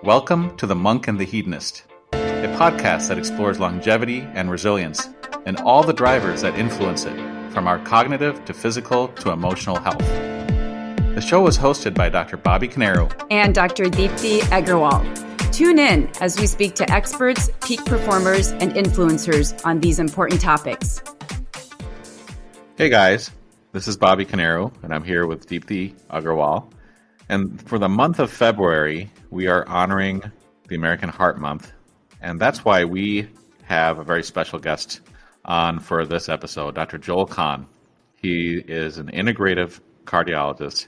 Welcome to The Monk and the Hedonist, a podcast that explores longevity and resilience and all the drivers that influence it, from our cognitive to physical to emotional health. The show was hosted by Dr. Bobby Canaro and Dr. Deepthi Aggarwal. Tune in as we speak to experts, peak performers, and influencers on these important topics. Hey guys, this is Bobby Canaro, and I'm here with Deepthi Aggarwal. And for the month of February, we are honoring the American Heart Month, and that's why we have a very special guest on for this episode, Dr. Joel Kahn. He is an integrative cardiologist.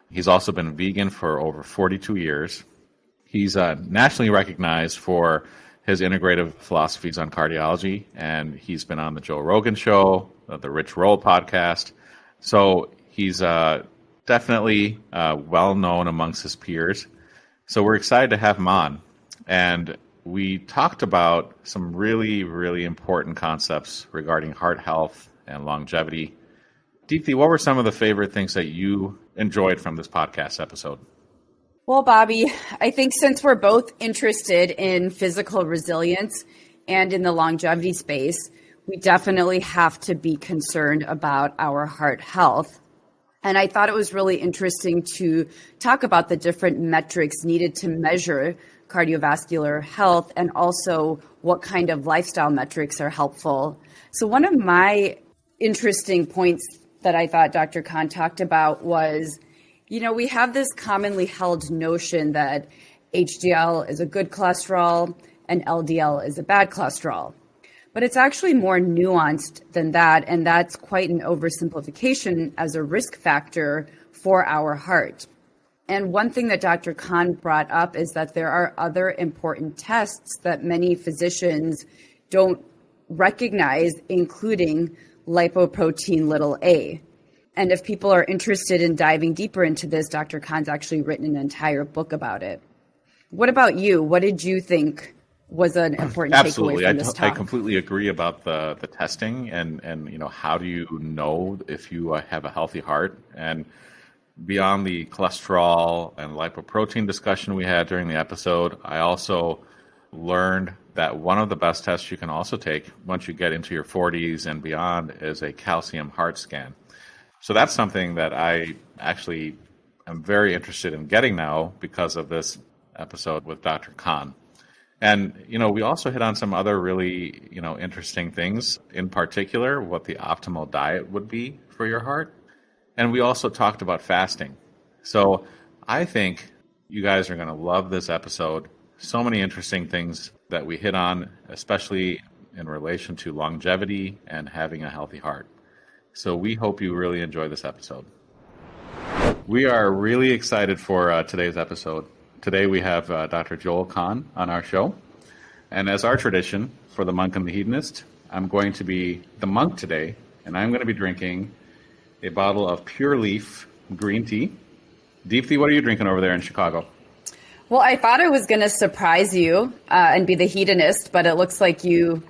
He's also been vegan for over 42 years. He's nationally recognized for his integrative philosophies on cardiology, and he's been on the Joe Rogan Show, the Rich Roll podcast. So he's definitely well known amongst his peers. So we're excited to have him on. And we talked about some really, really important concepts regarding heart health and longevity. Deepthi, what were some of the favorite things that you enjoyed from this podcast episode? Well, Bobby, I think since we're both interested in physical resilience and in the longevity space, we definitely have to be concerned about our heart health. And I thought it was really interesting to talk about the different metrics needed to measure cardiovascular health and also what kind of lifestyle metrics are helpful. So one of my interesting points that I thought Dr. Kahn talked about was, we have this commonly held notion that HDL is a good cholesterol and LDL is a bad cholesterol. But it's actually more nuanced than that, and that's quite an oversimplification as a risk factor for our heart. And one thing that Dr. Kahn brought up is that there are other important tests that many physicians don't recognize, including lipoprotein(a). And if people are interested in diving deeper into this, Dr. Kahn's actually written an entire book about it. What about you? What did you think was an important takeaway from this talk? I completely agree about the testing and how do you know if you have a healthy heart? And beyond the cholesterol and lipoprotein discussion we had during the episode, I also learned that one of the best tests you can also take once you get into your 40s and beyond is a calcium heart scan. So that's something that I actually am very interested in getting now because of this episode with Dr. Kahn. And, we also hit on some other really, interesting things, in particular, what the optimal diet would be for your heart. And we also talked about fasting. So I think you guys are going to love this episode. So many interesting things that we hit on, especially in relation to longevity and having a healthy heart. So we hope you really enjoy this episode. We are really excited for today's episode. Today we have Dr. Joel Kahn on our show. And as our tradition for the Monk and the Hedonist, I'm going to be the monk today, and I'm going to be drinking a bottle of Pure Leaf green tea. Deepthi, what are you drinking over there in Chicago? Well, I thought I was going to surprise you and be the hedonist, but it looks like you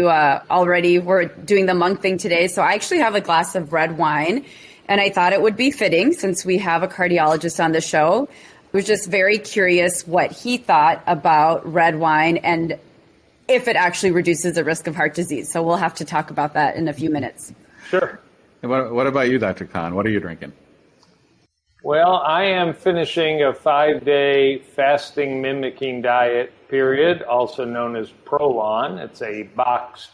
already were doing the monk thing today. So I actually have a glass of red wine, and I thought it would be fitting since we have a cardiologist on the show. I was just very curious what he thought about red wine and if it actually reduces the risk of heart disease. So we'll have to talk about that in a few minutes. Sure. And what about you, Dr. Kahn? What are you drinking? Well, I am finishing a 5-day fasting mimicking diet period, also known as Prolon. It's a boxed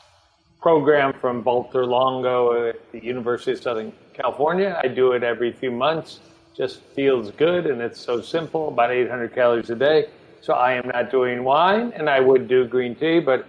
program from Valter Longo at the University of Southern California. I do it every few months. Just feels good, and it's so simple, about 800 calories a day. So I am not doing wine, and I would do green tea, but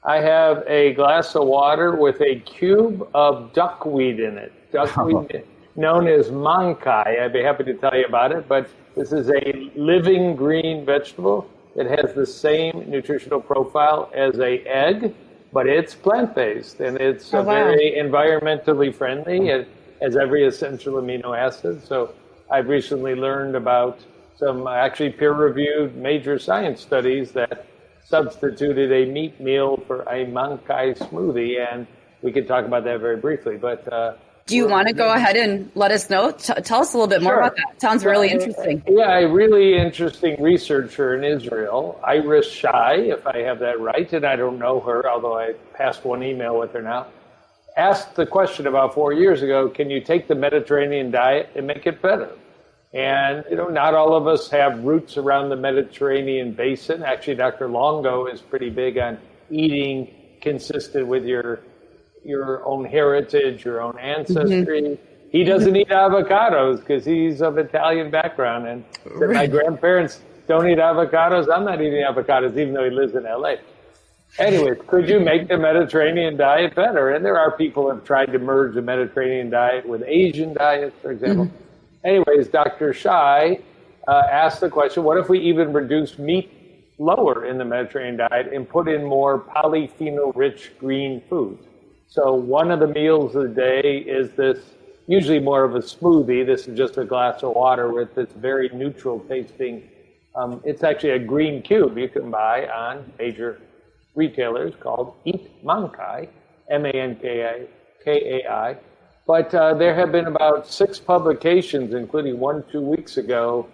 I have a glass of water with a cube of duckweed in it. Duckweed known as mankai. I'd be happy to tell you about it, but this is a living green vegetable. It has the same nutritional profile as an egg, but it's plant-based, and it's very environmentally friendly. It has every essential amino acid, so I've recently learned about some actually peer-reviewed major science studies that substituted a meat meal for a mankai smoothie, and we could talk about that very briefly. But Do you want to go ahead and let us know? Tell us a little bit more Sure. about that. Sounds really interesting. Yeah, a really interesting researcher in Israel, Iris Shai, if I have that right, and I don't know her, although I passed one email with her now, asked the question about 4 years ago, can you take the Mediterranean diet and make it better? And, not all of us have roots around the Mediterranean basin. Actually, Dr. Longo is pretty big on eating consistent with your own heritage, your own ancestry. Mm-hmm. He doesn't eat avocados because he's of Italian background. And said, my grandparents don't eat avocados. I'm not eating avocados, even though he lives in LA. Anyways, could you make the Mediterranean diet better? And there are people who have tried to merge the Mediterranean diet with Asian diets, for example. Mm-hmm. Anyways, Dr. Shai asked the question, what if we even reduce meat lower in the Mediterranean diet and put in more polyphenol-rich green foods? So one of the meals of the day is this, usually more of a smoothie. This is just a glass of water with this very neutral tasting. It's actually a green cube you can buy on major retailers called Eat Mankai, Mankai. But there have been about 6 publications, including one 2 weeks ago.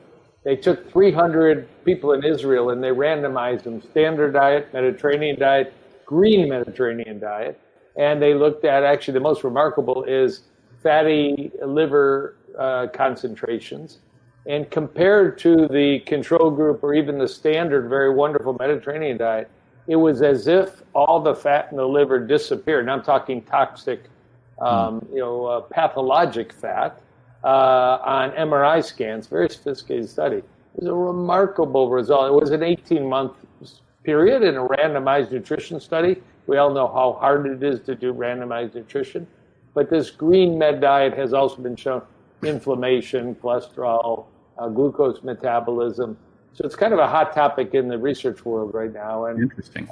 They took 300 people in Israel and they randomized them, standard diet, Mediterranean diet, green Mediterranean diet. And they looked at, actually the most remarkable is fatty liver concentrations. And compared to the control group or even the standard, very wonderful Mediterranean diet, it was as if all the fat in the liver disappeared. And I'm talking toxic, pathologic fat on MRI scans, very sophisticated study. It was a remarkable result. It was an 18-month period in a randomized nutrition study. We all know how hard it is to do randomized nutrition. But this green med diet has also been shown inflammation, cholesterol, glucose metabolism. So it's kind of a hot topic in the research world right now. And interesting.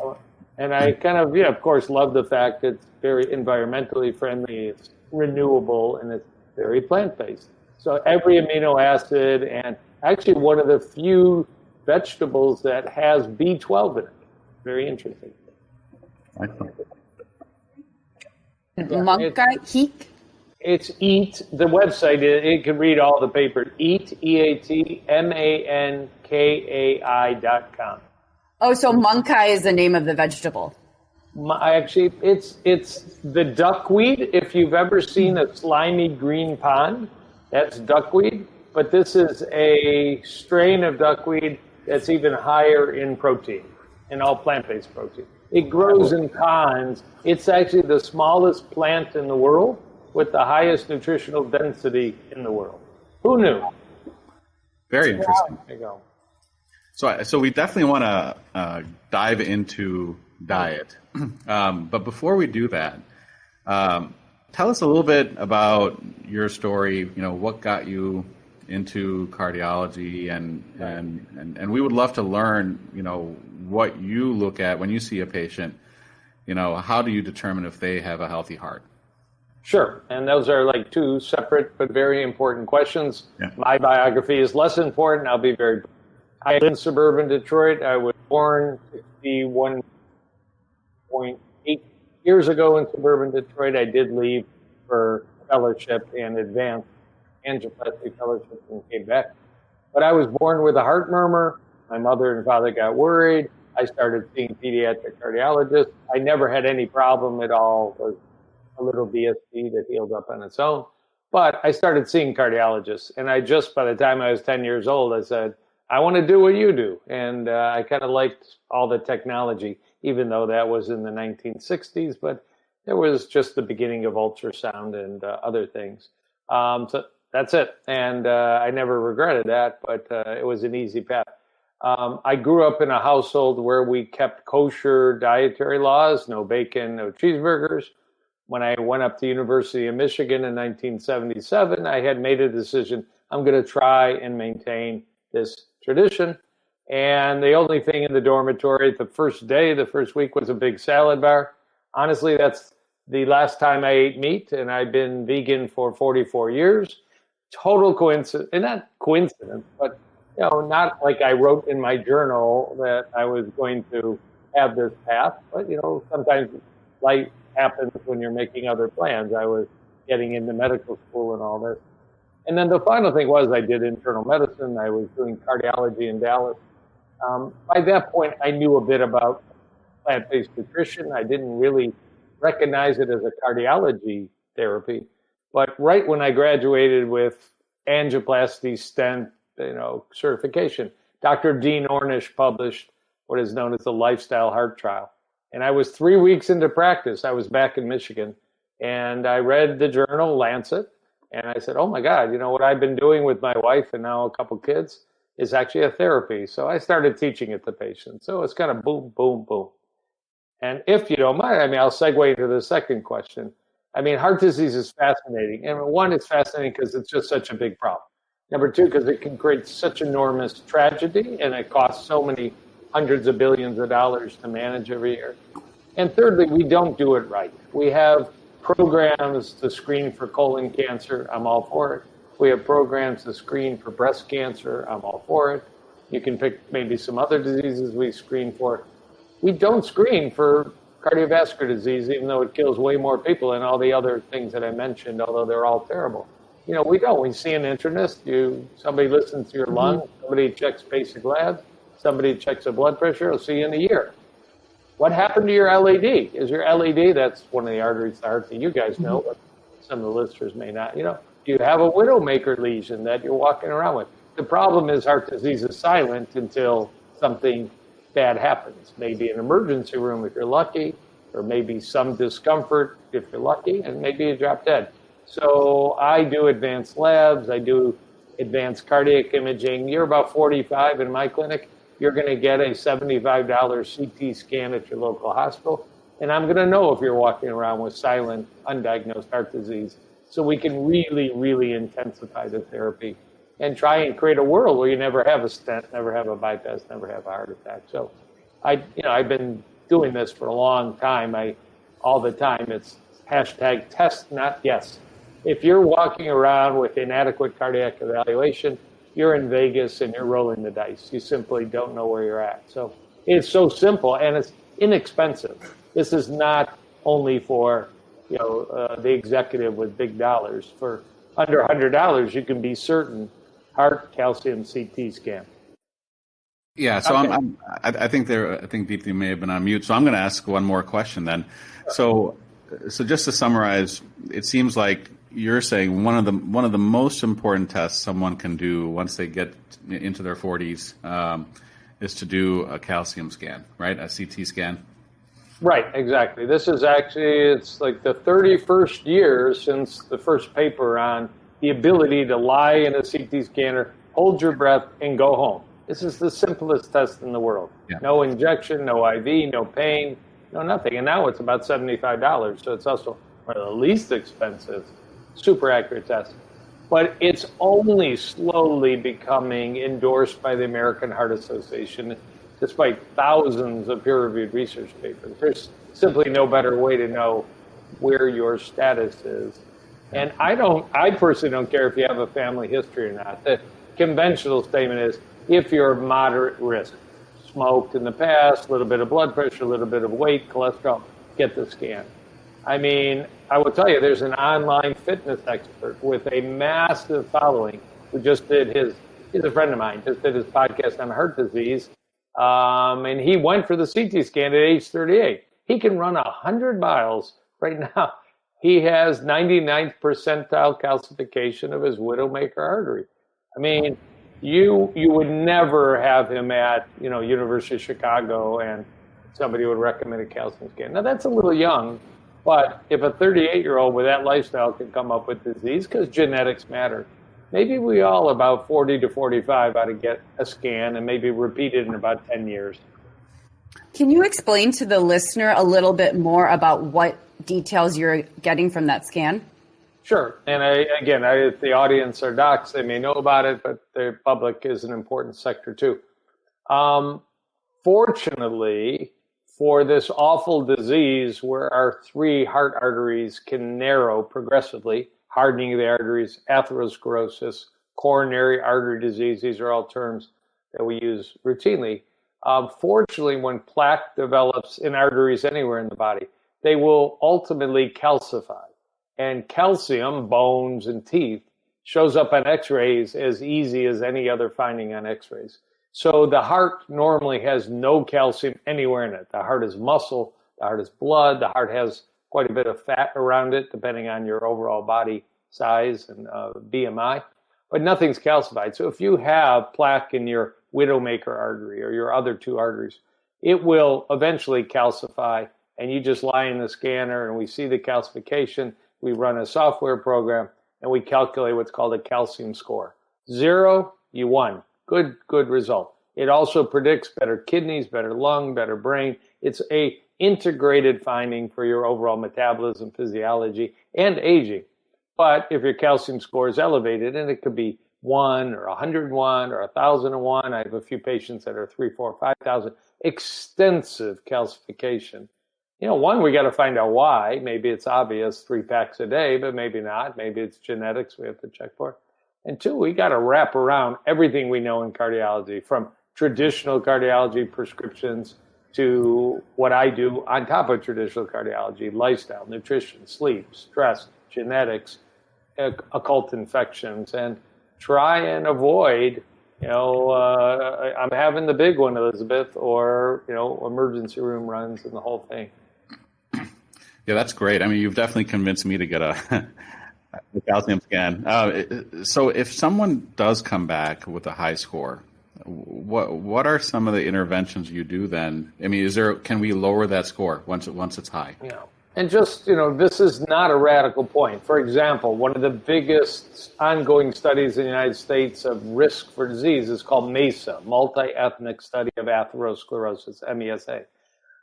And I kind of, of course, love the fact that it's very environmentally friendly, it's renewable, and it's very plant-based. So every amino acid, and actually one of the few vegetables that has B12 in it. Very interesting. Mankai, Heek? It's EAT. The website, it can read all the papers. EAT, EATMANKAI.com. Oh, so Mankai is the name of the vegetable. Actually, it's the duckweed. If you've ever seen a slimy green pond, that's duckweed. But this is a strain of duckweed that's even higher in protein, in all plant-based protein. It grows in ponds. It's actually the smallest plant in the world with the highest nutritional density in the world. Who knew? Very interesting. There you go. So we definitely want to dive into diet. But before we do that, tell us a little bit about your story. What got you into cardiology, and we would love to learn, what you look at when you see a patient. How do you determine if they have a healthy heart? Sure, and those are like 2 separate but very important questions. Yeah. My biography is less important. I'll be very brief. I live in suburban Detroit. I was born 61.8 years ago in suburban Detroit. I did leave for fellowship and advanced angioplasty fellowship and came back. But I was born with a heart murmur. My mother and father got worried. I started seeing pediatric cardiologists. I never had any problem at all. It was a little VSD that healed up on its own. But I started seeing cardiologists. And by the time I was 10 years old, I said, I want to do what you do. And I kind of liked all the technology, even though that was in the 1960s. But it was just the beginning of ultrasound and other things. So that's it. And I never regretted that, but it was an easy path. I grew up in a household where we kept kosher dietary laws, no bacon, no cheeseburgers. When I went up to University of Michigan in 1977, I had made a decision, I'm going to try and maintain this tradition. And the only thing in the dormitory the first week was a big salad bar. Honestly, that's the last time I ate meat, and I've been vegan for 44 years. Total coincidence, and not coincidence, but not like I wrote in my journal that I was going to have this path. But sometimes life happens when you're making other plans. I was getting into medical school and all this. And then the final thing was I did internal medicine. I was doing cardiology in Dallas. By that point, I knew a bit about plant-based nutrition. I didn't really recognize it as a cardiology therapy. But right when I graduated with angioplasty stent, certification, Dr. Dean Ornish published what is known as the Lifestyle Heart Trial. And I was 3 weeks into practice. I was back in Michigan. And I read the journal Lancet. And I said, oh my God, what I've been doing with my wife and now a couple kids is actually a therapy. So I started teaching it to patients. So it's kind of boom, boom, boom. And if you don't mind, I'll segue into the second question. Heart disease is fascinating. And one, it's fascinating because it's just such a big problem. Number two, because it can create such enormous tragedy and it costs so many hundreds of billions of dollars to manage every year. And thirdly, we don't do it right. We have programs to screen for colon cancer. I'm all for it. We have programs to screen for breast cancer. I'm all for it. You can pick maybe some other diseases we screen for. We don't screen for cardiovascular disease, even though it kills way more people than all the other things that I mentioned, although they're all terrible. We don't. We see an internist. Somebody listens to your lung. Somebody checks basic labs. Somebody checks a blood pressure. I'll see you in a year. What happened to your LAD? Is your LAD, that's one of the arteries of the heart that you guys know, but some of the listeners may not. Do you have a widowmaker lesion that you're walking around with? The problem is heart disease is silent until something bad happens. Maybe an emergency room if you're lucky, or maybe some discomfort if you're lucky, and maybe you drop dead. So I do advanced labs. I do advanced cardiac imaging. You're about 45 in my clinic. You're going to get a $75 CT scan at your local hospital. And I'm going to know if you're walking around with silent, undiagnosed heart disease. So we can really, really intensify the therapy and try and create a world where you never have a stent, never have a bypass, never have a heart attack. So I've been doing this for a long time. All the time, it's hashtag test, not yes. If you're walking around with inadequate cardiac evaluation, you're in Vegas and you're rolling the dice. You simply don't know where you're at. So it's so simple and it's inexpensive. This is not only for the executive with big dollars. For under $100, you can be certain heart calcium CT scan. Yeah, so Okay. I think Deepthi may have been on mute. So I'm going to ask one more question then. So just to summarize, it seems like you're saying one of the most important tests someone can do once they get into their 40s is to do a calcium scan, right? A CT scan. Right, exactly. This is it's like the 31st year since the first paper on the ability to lie in a CT scanner, hold your breath, and go home. This is the simplest test in the world. Yeah. No injection, no IV, no pain, no nothing. And now it's about $75. So it's also one of the least expensive, super accurate tests. But it's only slowly becoming endorsed by the American Heart Association, despite thousands of peer-reviewed research papers. There's simply no better way to know where your status is. And I personally don't care if you have a family history or not. The conventional statement is if you're moderate risk, smoked in the past, a little bit of blood pressure, a little bit of weight, cholesterol, get the scan. I will tell you, there's an online fitness expert with a massive following who just did he's a friend of mine, just did his podcast on heart disease. And he went for the CT scan at age 38. He can run 100 miles right now. He has 99th percentile calcification of his widowmaker artery. You would never have him at, University of Chicago and somebody would recommend a calcium scan. Now that's a little young, but if a 38-year-old with that lifestyle can come up with disease, because genetics matter, maybe we all about 40 to 45 ought to get a scan and maybe repeat it in about 10 years. Can you explain to the listener a little bit more about what details you're getting from that scan? Sure. And if the audience are docs, they may know about it, but the public is an important sector too. Fortunately, for this awful disease where our three heart arteries can narrow progressively, hardening of the arteries, atherosclerosis, coronary artery disease, these are all terms that we use routinely. Fortunately, when plaque develops in arteries anywhere in the body, they will ultimately calcify. And calcium, bones and teeth, shows up on x-rays as easy as any other finding on x-rays. So the heart normally has no calcium anywhere in it. The heart is muscle, the heart is blood, the heart has quite a bit of fat around it, depending on your overall body size and BMI, but nothing's calcified. So if you have plaque in your widowmaker artery or your other two arteries, it will eventually calcify, and you just lie in the scanner and we see the calcification. We run a software program and we calculate what's called a calcium score. 0, you won. Good result. It also predicts better kidneys, better lung, better brain. It's a integrated finding for your overall metabolism, physiology, and aging. But if your calcium score is elevated, and it could be 1 or 101 or 1,001, I have a few patients that are 3, 4, 5,000, extensive calcification. One, we got to find out why. Maybe it's obvious, 3 packs a day, but maybe not. Maybe it's genetics we have to check for. And 2, we got to wrap around everything we know in cardiology, from traditional cardiology prescriptions to what I do on top of traditional cardiology: lifestyle, nutrition, sleep, stress, genetics, occult infections, and try and avoid, I'm having the big one, Elizabeth, or, emergency room runs and the whole thing. Yeah, that's great. I mean, you've definitely convinced me to get a calcium scan. So if someone does come back with a high score, what are some of the interventions you do then? I mean, can we lower that score once it's high? Yeah. And just, this is not a radical point. For example, one of the biggest ongoing studies in the United States of risk for disease is called MESA, Multi-Ethnic Study of Atherosclerosis, MESA.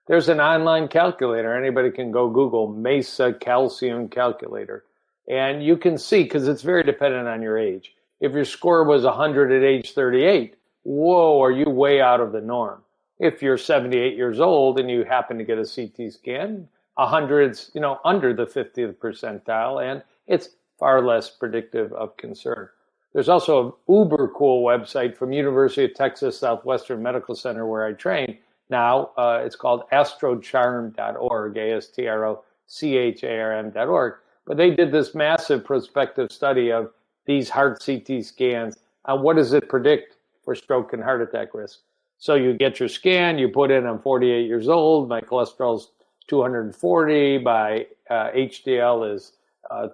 There's an online calculator. Anybody can go Google MESA calcium calculator. And you can see, because it's very dependent on your age. If your score was 100 at age 38, whoa, are you way out of the norm? If you're 78 years old and you happen to get a CT scan, 100's, under the 50th percentile, and it's far less predictive of concern. There's also an uber cool website from University of Texas Southwestern Medical Center where I train. Now it's called astrocharm.org, astrocharm.org. But they did this massive prospective study of these heart CT scans. What does it predict for stroke and heart attack risk? So you get your scan, you put in, I'm 48 years old, my cholesterol's 240, my HDL is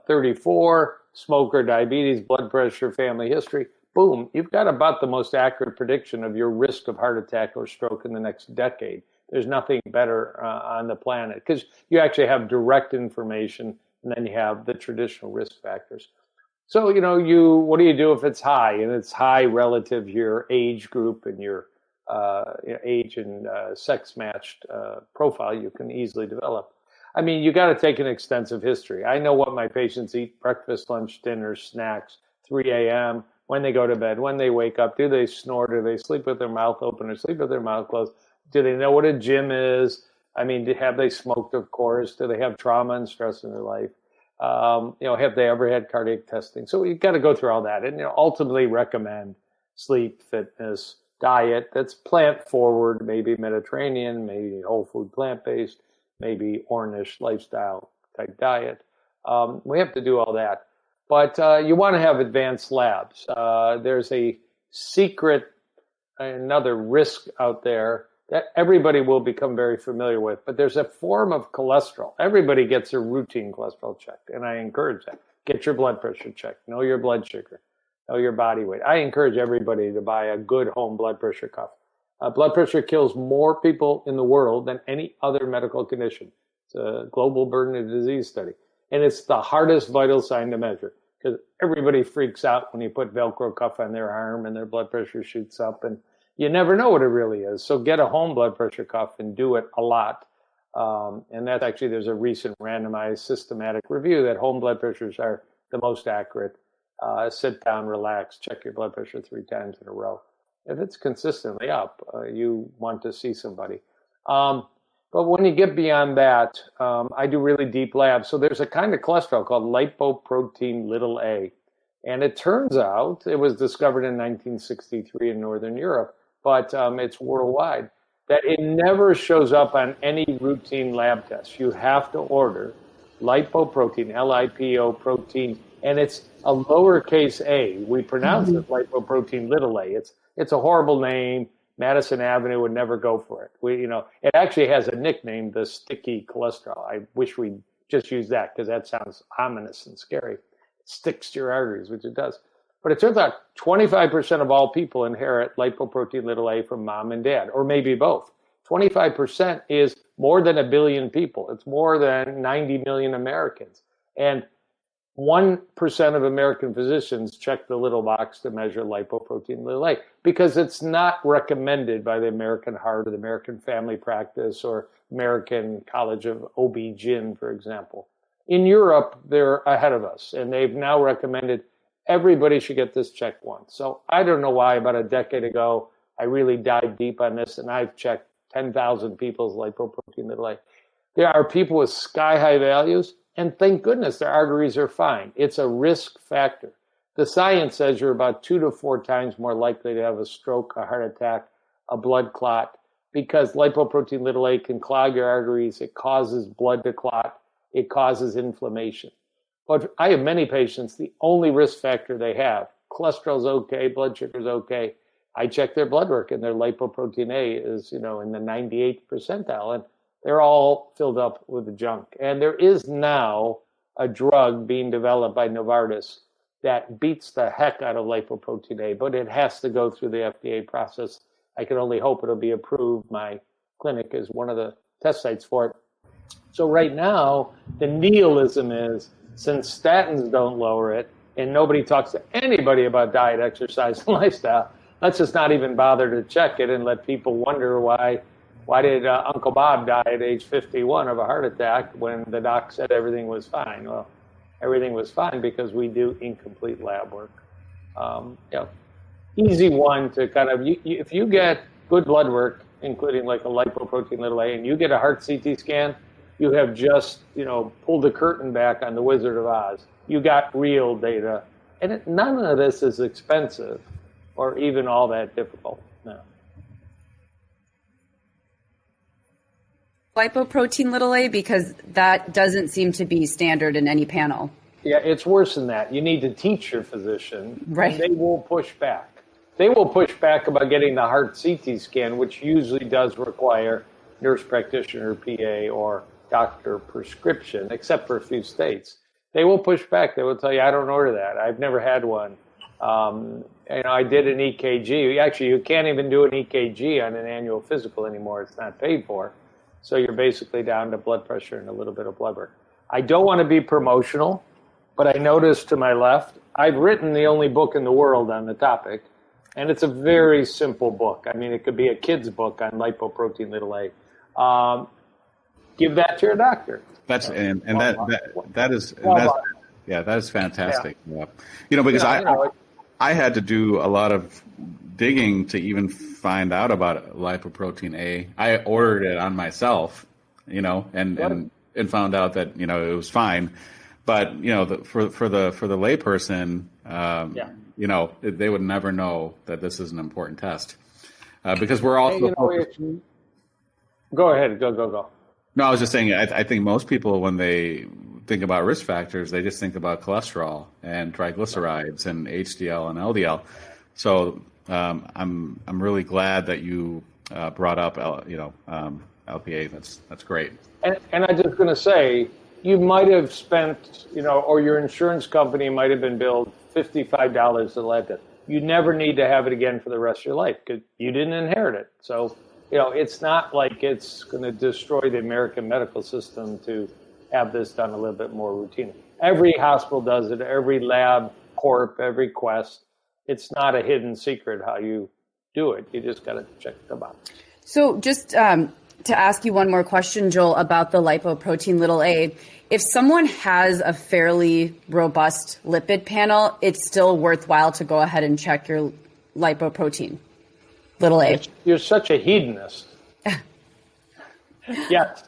34, smoker, diabetes, blood pressure, family history. Boom, you've got about the most accurate prediction of your risk of heart attack or stroke in the next decade. There's nothing better on the planet, because you actually have direct information, and then you have the traditional risk factors. So, what do you do if it's high? And it's high relative to your age group and your age and sex-matched profile you can easily develop. I mean, you got to take an extensive history. I know what my patients eat: breakfast, lunch, dinner, snacks, 3 a.m., when they go to bed, when they wake up. Do they snore? Do they sleep with their mouth open or sleep with their mouth closed? Do they know what a gym is? I mean, have they smoked, of course? Do they have trauma and stress in their life? Have they ever had cardiac testing? So you've got to go through all that and ultimately recommend sleep, fitness, diet that's plant forward, maybe Mediterranean, maybe whole food plant-based, maybe Ornish lifestyle type diet. We have to do all that. But you want to have advanced labs. There's a secret, another risk out there that everybody will become very familiar with, but there's a form of cholesterol. Everybody gets a routine cholesterol check, and I encourage that. Get your blood pressure checked. Know your blood sugar. Know your body weight. I encourage everybody to buy a good home blood pressure cuff. Blood pressure kills more people in the world than any other medical condition. It's a global burden of disease study. And it's the hardest vital sign to measure, because everybody freaks out when you put Velcro cuff on their arm and their blood pressure shoots up, and you never know what it really is. So get a home blood pressure cuff and do it a lot. And that's actually, there's a recent randomized systematic review that home blood pressures are the most accurate. Sit down, relax, check your blood pressure 3 times in a row. If it's consistently up, you want to see somebody. But when you get beyond that, I do really deep labs. So there's a kind of cholesterol called lipoprotein(a). And it turns out, it was discovered in 1963 in Northern Europe, but it's worldwide, that it never shows up on any routine lab test. You have to order lipoprotein, L-I-P-O protein, and it's a lowercase a. We pronounce it lipoprotein little a. It's a horrible name. Madison Avenue would never go for it. It actually has a nickname, the sticky cholesterol. I wish we'd just use that because that sounds ominous and scary. It sticks to your arteries, which it does. But it turns out 25% of all people inherit lipoprotein little a from mom and dad, or maybe both. 25% is more than 1 billion people. It's more than 90 million Americans. And 1% of American physicians check the little box to measure lipoprotein little a because it's not recommended by the American Heart or the American Family Practice or American College of OB-GYN, for example. In Europe, they're ahead of us, and they've now recommended everybody should get this checked once. So I don't know why about a decade ago, I really dived deep on this, and I've checked 10,000 people's lipoprotein little a. There are people with sky-high values, and thank goodness their arteries are fine. It's a risk factor. The science says you're about 2 to 4 times more likely to have a stroke, a heart attack, a blood clot, because lipoprotein little a can clog your arteries. It causes blood to clot. It causes inflammation. But I have many patients, the only risk factor they have, cholesterol's okay, blood sugar's okay. I check their blood work and their lipoprotein A is, in the 98th percentile. And they're all filled up with the junk. And there is now a drug being developed by Novartis that beats the heck out of lipoprotein A, but it has to go through the FDA process. I can only hope it'll be approved. My clinic is one of the test sites for it. So right now, the nihilism is, since statins don't lower it, and nobody talks to anybody about diet, exercise, and lifestyle, let's just not even bother to check it and let people wonder why did Uncle Bob die at age 51 of a heart attack when the doc said everything was fine? Well, everything was fine because we do incomplete lab work. Easy one to kind of, if you get good blood work, including like a lipoprotein little a, and you get a heart CT scan, you have just, pulled the curtain back on the Wizard of Oz. You got real data. And none of this is expensive or even all that difficult. No. Lipoprotein little a, because that doesn't seem to be standard in any panel. Yeah, it's worse than that. You need to teach your physician. Right. And they will push back. They will push back about getting the heart CT scan, which usually does require nurse practitioner, PA, or doctor prescription, except for a few states. They will push back. They will tell you, I don't order that. I've never had one. I did an EKG. Actually, you can't even do an EKG on an annual physical anymore. It's not paid for. So you're basically down to blood pressure and a little bit of blood work. I don't want to be promotional, but I noticed to my left, I've written the only book in the world on the topic, and it's a very simple book. I mean, it could be a kid's book on lipoprotein little a. Give that to your doctor. That is fantastic. Yeah. Because I had to do a lot of digging to even find out about lipoprotein A. I ordered it on myself, and found out that it was fine. But for the layperson, they would never know that this is an important test because we're also. Go ahead. Go. No, I was just saying. I think most people, when they think about risk factors, they just think about cholesterol and triglycerides and HDL and LDL. So I'm really glad that you brought up LPA. That's great. And I'm just going to say, you might have spent or your insurance company might have been billed $55 to lab test. You never need to have it again for the rest of your life because you didn't inherit it. So it's not like it's going to destroy the American medical system to have this done a little bit more routinely. Every hospital does it, every lab, corp, every Quest. It's not a hidden secret how you do it. You just got to check the box. So just to ask you one more question, Joel, about the lipoprotein little a, if someone has a fairly robust lipid panel, it's still worthwhile to go ahead and check your lipoprotein little a. You're such a hedonist. Yes.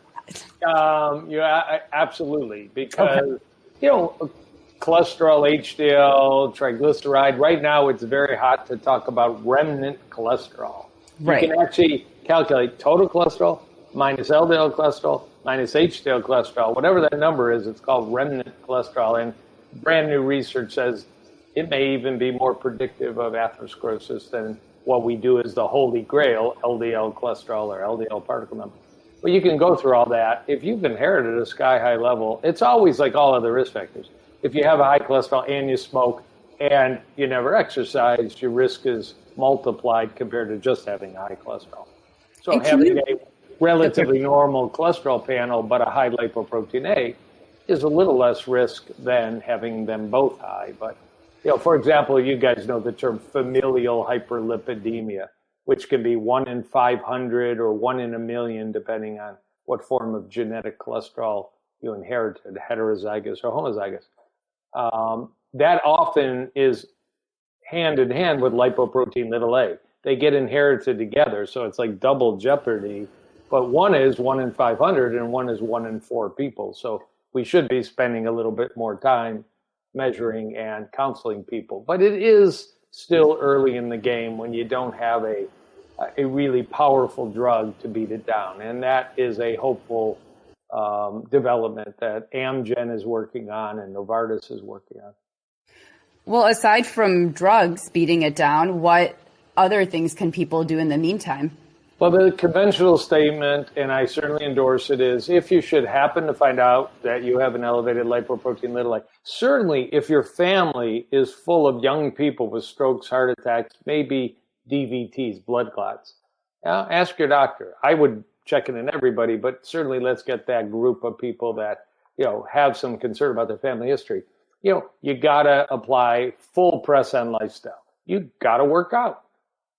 Absolutely. Because, cholesterol, HDL, triglyceride, right now it's very hot to talk about remnant cholesterol. Right. You can actually calculate total cholesterol minus LDL cholesterol minus HDL cholesterol, whatever that number is, it's called remnant cholesterol. And brand new research says it may even be more predictive of atherosclerosis than what we do as the holy grail, LDL cholesterol or LDL particle number. But you can go through all that. If you've inherited a sky-high level, it's always like all other risk factors. If you have a high cholesterol and you smoke and you never exercise, your risk is multiplied compared to just having high cholesterol. So having a relatively normal cholesterol panel but a high lipoprotein A is a little less risk than having them both high. But, for example, you guys know the term familial hyperlipidemia, which can be 1 in 500 or 1 in a million, depending on what form of genetic cholesterol you inherited, heterozygous or homozygous. That often is hand in hand with lipoprotein little a. They get inherited together, so it's like double jeopardy. But one is 1 in 500 and one is 1 in 4 people. So we should be spending a little bit more time measuring and counseling people. But it is still early in the game when you don't have a really powerful drug to beat it down. And that is a hopeful development that Amgen is working on and Novartis is working on. Well, aside from drugs beating it down, what other things can people do in the meantime? Well, the conventional statement, and I certainly endorse it, is if you should happen to find out that you have an elevated lipoprotein little a, certainly if your family is full of young people with strokes, heart attacks, maybe DVTs, blood clots, ask your doctor. I would check it in everybody, but certainly let's get that group of people that, have some concern about their family history. You got to apply full press on lifestyle. You got to work out.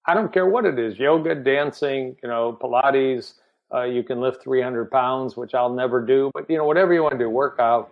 I don't care what it is, yoga, dancing, Pilates, you can lift 300 pounds, which I'll never do, but, whatever you want to do, work out,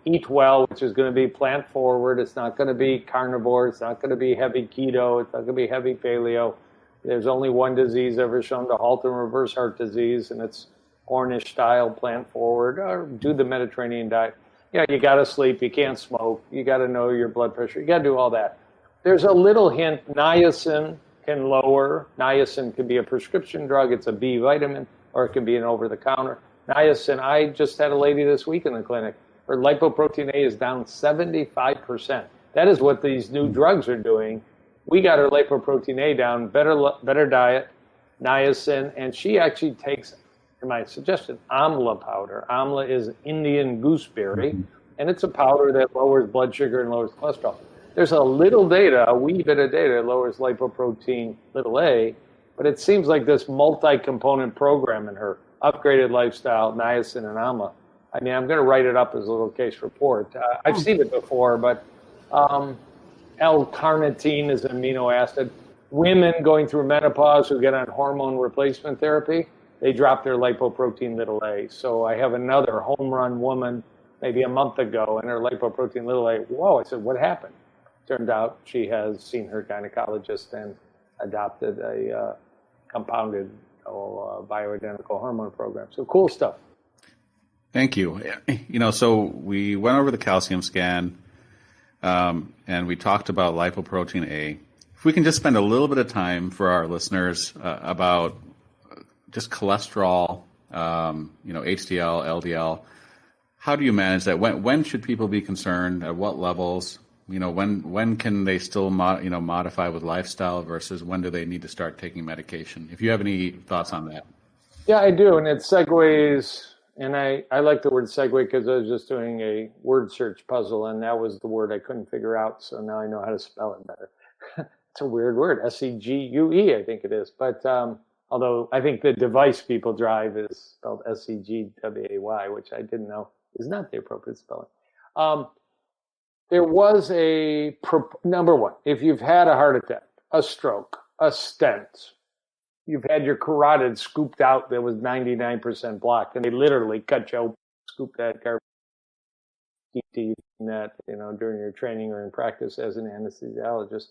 eat well, which is going to be plant forward. It's not going to be carnivore. It's not going to be heavy keto. It's not going to be heavy paleo. There's only one disease ever shown to halt and reverse heart disease, and it's Ornish style, plant forward, or do the Mediterranean diet. You got to sleep. You can't smoke. You got to know your blood pressure. You got to do all that. There's a little hint, niacin can lower. Niacin can be a prescription drug. It's a B vitamin, or it can be an over-the-counter. Niacin, I just had a lady this week in the clinic. Her lipoprotein A is down 75%. That is what these new drugs are doing. We got her lipoprotein A down, better diet, niacin, and she actually takes, in my suggestion, amla powder. Amla is Indian gooseberry, and it's a powder that lowers blood sugar and lowers cholesterol. There's a little data, a wee bit of data that lowers lipoprotein little a, but it seems like this multi-component program in her upgraded lifestyle, niacin and amla. I mean, I'm going to write it up as a little case report. I've seen it before, but L-carnitine is an amino acid. Women going through menopause who get on hormone replacement therapy, they drop their lipoprotein little a. So I have another home run woman maybe a month ago, and her lipoprotein little a, whoa, I said, what happened? Turned out she has seen her gynecologist and adopted a compounded bioidentical hormone program. So cool stuff. Thank you. So we went over the calcium scan, and we talked about lipoprotein A. If we can just spend a little bit of time for our listeners about just cholesterol, HDL, LDL. How do you manage that? When should people be concerned? At what levels? When can they still modify with lifestyle versus when do they need to start taking medication? If you have any thoughts on that. Yeah, I do, and it segues. And I like the word segue because I was just doing a word search puzzle, and that was the word I couldn't figure out. So now I know how to spell it better. It's a weird word, S-E-G-U-E, I think it is. But although I think the device people drive is spelled S-E-G-W-A-Y, which I didn't know is not the appropriate spelling. There was number one, if you've had a heart attack, a stroke, a stent, you've had your carotid scooped out that was 99% blocked, and they literally cut you open, scoop that garbage, keep that, during your training or in practice as an anesthesiologist.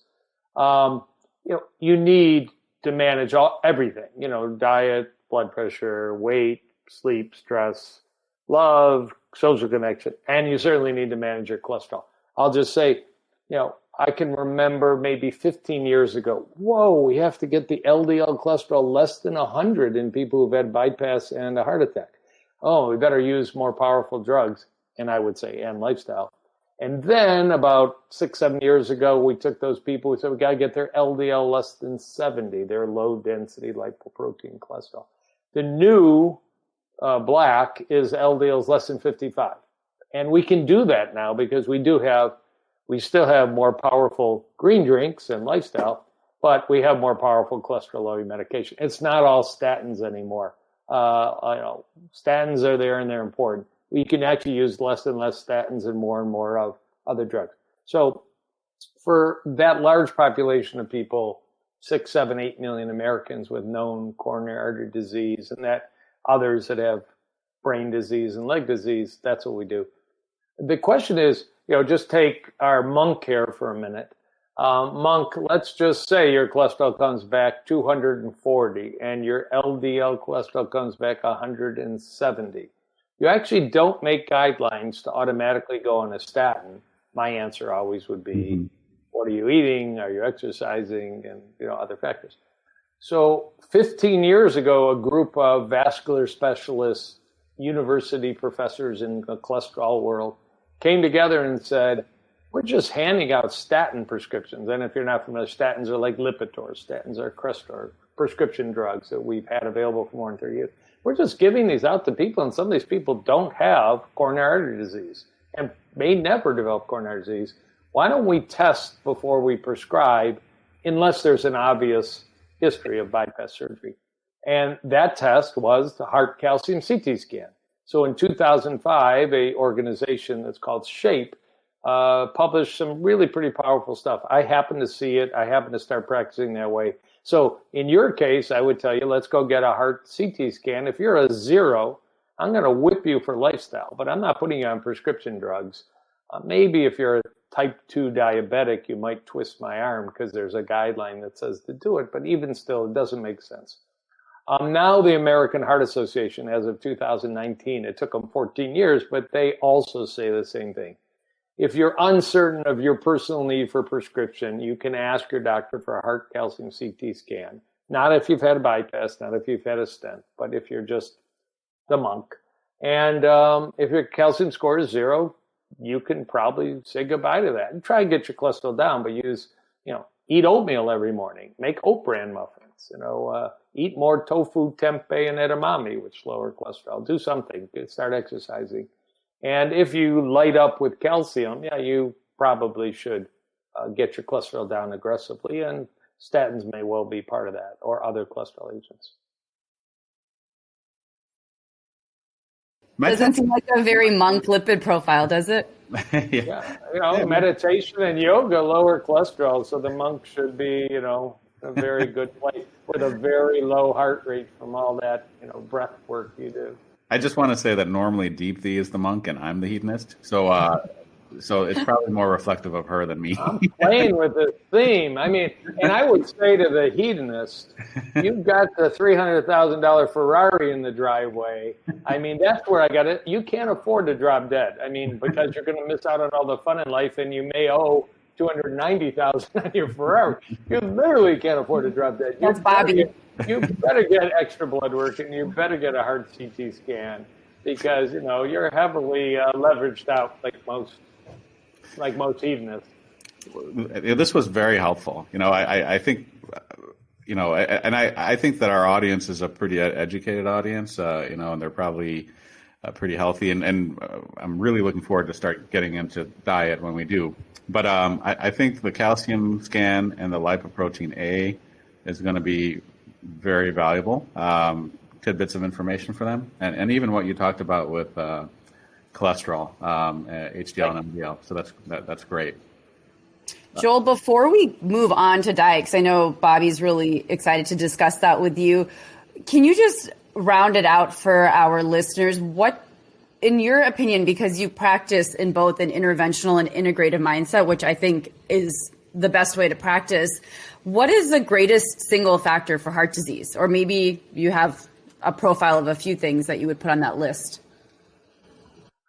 You need to manage everything, diet, blood pressure, weight, sleep, stress, love, social connection, and you certainly need to manage your cholesterol. I'll just say, I can remember maybe 15 years ago, we have to get the LDL cholesterol less than 100 in people who've had bypass and a heart attack. oh, we better use more powerful drugs. And I would say, and lifestyle. And then about 6-7 years ago, we took those people, we said, we got to get their LDL less than 70, their low density lipoprotein cholesterol. The new black is LDLs less than 55. And we can do that now because we still have more powerful green drinks and lifestyle, but we have more powerful cholesterol-lowering medication. It's not all statins anymore. Statins are there and they're important. You can actually use less and less statins and more of other drugs. So for that large population of people, 6, 7, 8 million Americans with known coronary artery disease and that others that have brain disease and leg disease, that's what we do. The question is, just take our monk here for a minute. Monk, let's just say your cholesterol comes back 240 and your LDL cholesterol comes back 170. You actually don't make guidelines to automatically go on a statin. My answer always would be, what are you eating? Are you exercising? And, other factors. So 15 years ago, a group of vascular specialists, university professors in the cholesterol world came together and said, we're just handing out statin prescriptions. And if you're not familiar, statins are like Lipitor. Statins are Crestor, prescription drugs that we've had available for more than 30 years. We're just giving these out to people, and some of these people don't have coronary artery disease and may never develop coronary disease. Why don't we test before we prescribe unless there's an obvious history of bypass surgery? And that test was the heart calcium CT scan. So in 2005, a organization that's called SHAPE published some really pretty powerful stuff. I happened to see it. I happened to start practicing that way. So in your case, I would tell you, let's go get a heart CT scan. If you're a 0, I'm going to whip you for lifestyle, but I'm not putting you on prescription drugs. Maybe if you're a type 2 diabetic, you might twist my arm because there's a guideline that says to do it, but even still, it doesn't make sense. Now the American Heart Association, as of 2019, it took them 14 years, but they also say the same thing. If you're uncertain of your personal need for prescription, you can ask your doctor for a heart calcium CT scan. Not if you've had a bypass, not if you've had a stent, but if you're just the monk. And if your calcium score is 0, you can probably say goodbye to that and try and get your cholesterol down, but eat oatmeal every morning, make oat bran muffins, eat more tofu, tempeh, and edamame, which lower cholesterol. Do something, start exercising. And if you light up with calcium, you probably should get your cholesterol down aggressively, and statins may well be part of that, or other cholesterol agents. Doesn't seem like a very monk lipid profile, does it? Meditation and yoga lower cholesterol, so the monk should be, a very good place with a very low heart rate from all that, breath work you do. I just want to say that normally Deepthi is the monk and I'm the hedonist. So it's probably more reflective of her than me. I'm playing with this theme. And I would say to the hedonist, you've got the $300,000 Ferrari in the driveway. That's where I got it. You can't afford to drop dead. Because you're going to miss out on all the fun in life, and you may owe $290,000 on your Ferrari. You literally can't afford to drop dead. That's Bobby. You better get extra blood work, and you better get a heart CT scan because you're heavily leveraged out like most hedonists. This was very helpful. I think I think that our audience is a pretty educated audience. And they're probably pretty healthy, and I'm really looking forward to start getting into diet when we do. But I think the calcium scan and the lipoprotein A is going to be very valuable tidbits of information for them, and even what you talked about with cholesterol, HDL and MDL. So that's great. Joel, before we move on to diet, because I know Bobby's really excited to discuss that with you, can you just round it out for our listeners? What, in your opinion, because you practice in both an interventional and integrative mindset, which I think is the best way to practice, what is the greatest single factor for heart disease? Or maybe you have a profile of a few things that you would put on that list.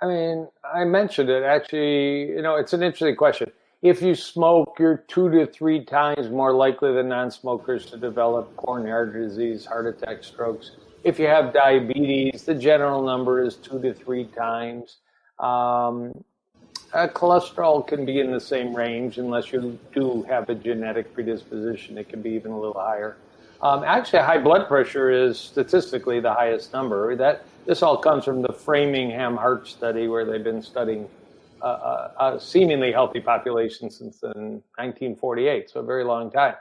I mentioned it. Actually, it's an interesting question. If you smoke, you're 2 to 3 times more likely than non-smokers to develop coronary artery disease, heart attack, strokes. if you have diabetes, the general number is 2 to 3 times. Cholesterol can be in the same range unless you do have a genetic predisposition. It can be even a little higher. Actually, high blood pressure is statistically the highest number. This all comes from the Framingham Heart Study, where they've been studying a seemingly healthy population since 1948, so a very long time.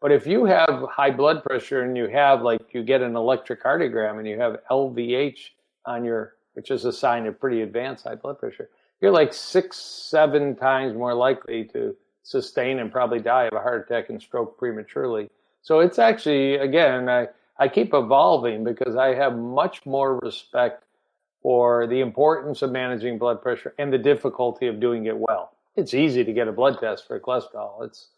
But if you have high blood pressure and you get an electrocardiogram and you have LVH on which is a sign of pretty advanced high blood pressure, you're like 6-7 times more likely to sustain and probably die of a heart attack and stroke prematurely. So it's actually, again, I keep evolving because I have much more respect for the importance of managing blood pressure and the difficulty of doing it well. It's easy to get a blood test for cholesterol. It's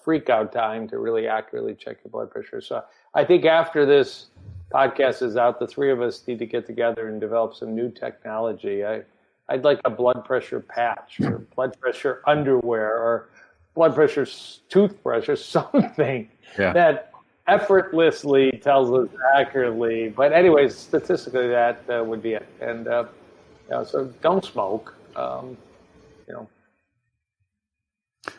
freak out time to really accurately check your blood pressure. So I think after this podcast is out, the three of us need to get together and develop some new technology. I'd like a blood pressure patch or blood pressure underwear or blood pressure toothbrush or something that effortlessly tells us accurately. But anyways, statistically, that would be it. And so don't smoke.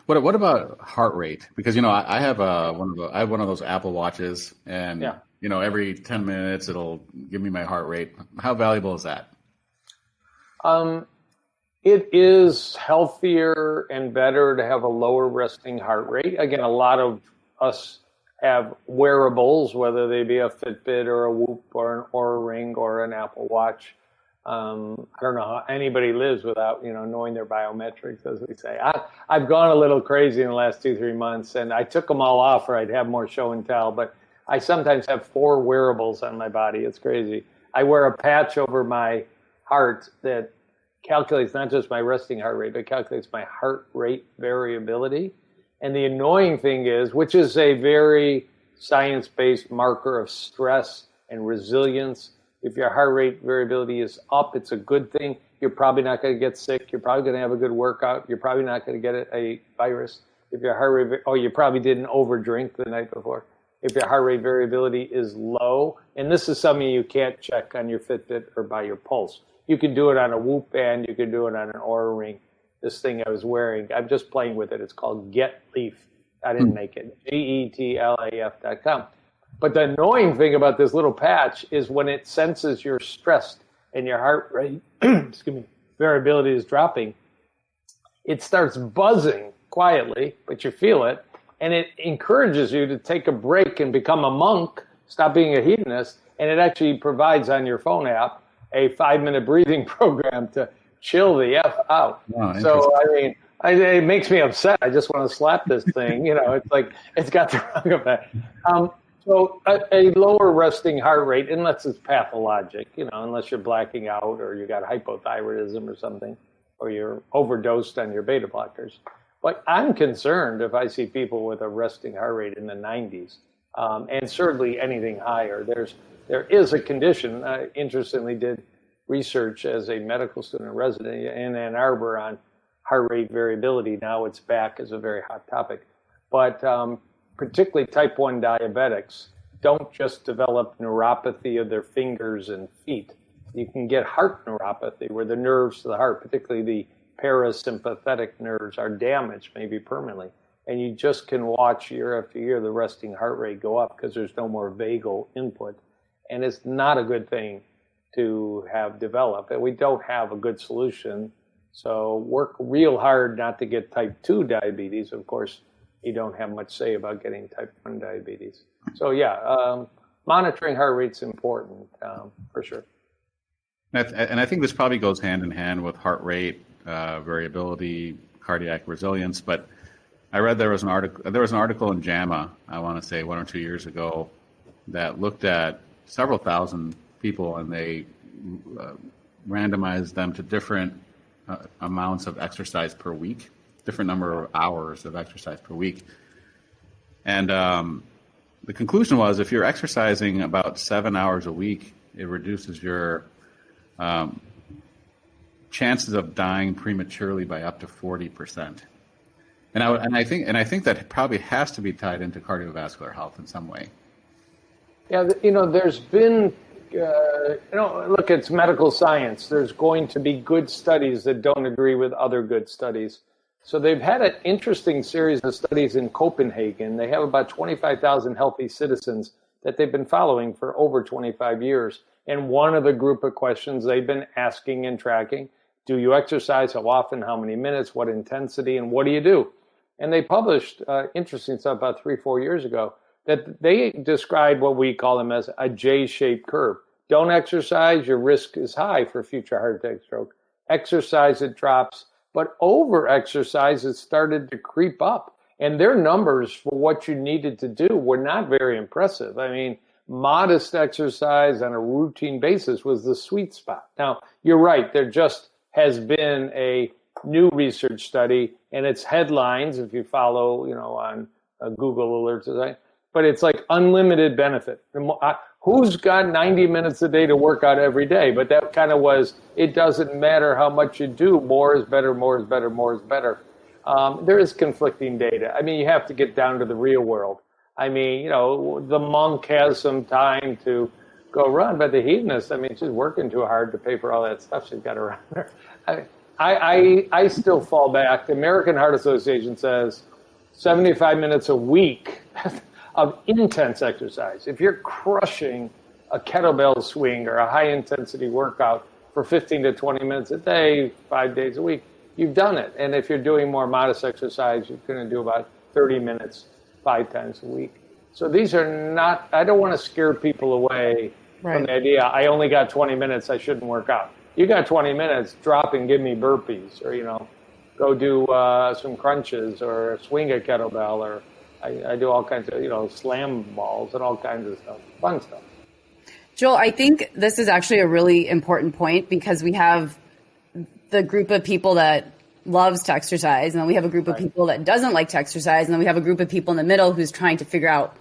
What about heart rate? Because I have one of those Apple Watches, and every 10 minutes it'll give me my heart rate. How valuable is that? It is healthier and better to have a lower resting heart rate. Again, a lot of us have wearables, whether they be a Fitbit or a Whoop or an Oura Ring or an Apple Watch. I don't know how anybody lives without, knowing their biometrics, as we say. I've gone a little crazy in the last 2-3 months, and I took them all off or I'd have more show and tell, but I sometimes have 4 wearables on my body. It's crazy. I wear a patch over my heart that calculates not just my resting heart rate, but calculates my heart rate variability. And the annoying thing is, which is a very science-based marker of stress and resilience, if your heart rate variability is up, it's a good thing. You're probably not going to get sick. You're probably going to have a good workout. You're probably not going to get a virus. If your heart rate, you probably didn't overdrink the night before. If your heart rate variability is low, and this is something you can't check on your Fitbit or by your pulse. You can do it on a Whoop band. You can do it on an Oura Ring. This thing I was wearing, I'm just playing with it. It's called GetLeaf. I didn't make it. GETLAF.com. But the annoying thing about this little patch is when it senses you're stressed and your heart rate, variability is dropping, it starts buzzing quietly, but you feel it, and it encourages you to take a break and become a monk, stop being a hedonist, and it actually provides on your phone app a 5-minute breathing program to chill the F out. Oh, so, it makes me upset. I just want to slap this thing. It's like it's got the wrong effect. So a lower resting heart rate, unless it's pathologic, unless you're blacking out or you got hypothyroidism or something, or you're overdosed on your beta blockers. But I'm concerned if I see people with a resting heart rate in the 90s, and certainly anything higher. There is a condition. I interestingly did research as a medical student resident in Ann Arbor on heart rate variability. Now it's back as a very hot topic. But particularly type 1 diabetics don't just develop neuropathy of their fingers and feet. You can get heart neuropathy where the nerves to the heart, particularly the parasympathetic nerves, are damaged, maybe permanently. And you just can watch year after year the resting heart rate go up because there's no more vagal input. And it's not a good thing to have developed. And we don't have a good solution. So work real hard not to get type 2 diabetes. Of course, you don't have much say about getting type 1 diabetes. So monitoring heart rate's important for sure. And I think this probably goes hand in hand with heart rate variability, cardiac resilience. But I read there was an article in JAMA, I want to say 1 or 2 years ago, that looked at several thousand people, and they randomized them to different amounts of exercise per week, different number of hours of exercise per week. And the conclusion was if you're exercising about 7 hours a week, it reduces your chances of dying prematurely by up to 40%. And I think that probably has to be tied into cardiovascular health in some way. Yeah, there's been, look, it's medical science. There's going to be good studies that don't agree with other good studies. So they've had an interesting series of studies in Copenhagen. They have about 25,000 healthy citizens that they've been following for over 25 years. And one of the group of questions they've been asking and tracking, do you exercise? How often? How many minutes? What intensity? And what do you do? And they published interesting stuff about 3-4 years ago that they described what we call them as a J-shaped curve. Don't exercise, your risk is high for future heart attack, stroke. Exercise, it drops. But over-exercise has started to creep up. And their numbers for what you needed to do were not very impressive. I mean, modest exercise on a routine basis was the sweet spot. Now, you're right. There just has been a new research study, and it's headlines, if you follow, on Google alerts, but it's like unlimited benefit. Who's got 90 minutes a day to work out every day? But that kind of was, it doesn't matter how much you do, more is better, more is better, more is better. There is conflicting data. I mean, you have to get down to the real world. I mean, the monk has some time to go run, but the hedonist, I mean, she's working too hard to pay for all that stuff she's got around her. I still fall back. The American Heart Association says 75 minutes a week of intense exercise. If you're crushing a kettlebell swing or a high intensity workout for 15 to 20 minutes a day, 5 days a week, you've done it. And if you're doing more modest exercise, you're going to do about 30 minutes 5 times a week. So these are not, I don't want to scare people away from the idea, I only got 20 minutes, I shouldn't work out. You got 20 minutes, drop and give me burpees, or, go do some crunches, or swing a kettlebell, or I do all kinds of, slam balls and all kinds of stuff, fun stuff. Joel, I think this is actually a really important point, because we have the group of people that loves to exercise, and then we have a group of people that doesn't like to exercise, and then we have a group of people in the middle who's trying to figure out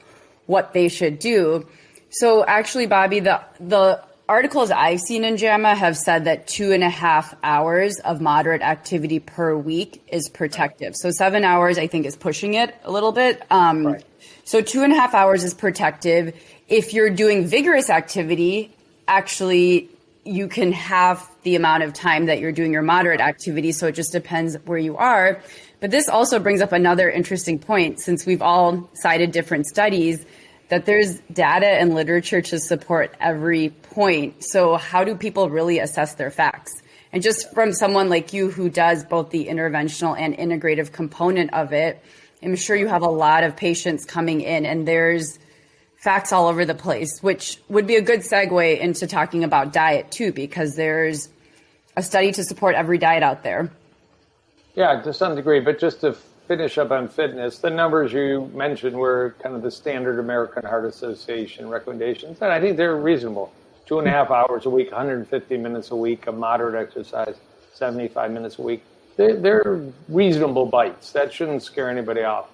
what they should do. So actually, Bobby, the articles I've seen in JAMA have said that 2.5 hours of moderate activity per week is protective. So 7 hours, I think, is pushing it a little bit. So 2.5 hours is protective. If you're doing vigorous activity, actually, you can have the amount of time that you're doing your moderate activity. So it just depends where you are. But this also brings up another interesting point, since we've all cited different studies, that there's data and literature to support every point. So how do people really assess their facts? And just from someone like you who does both the interventional and integrative component of it, I'm sure you have a lot of patients coming in, and there's facts all over the place, which would be a good segue into talking about diet too, because there's a study to support every diet out there. Yeah, to some degree, but just to finish up on fitness, the numbers you mentioned were kind of the standard American Heart Association recommendations, and I think they're reasonable. 2.5 hours a week, 150 minutes a week of moderate exercise, 75 minutes a week. They're reasonable bites. That shouldn't scare anybody off.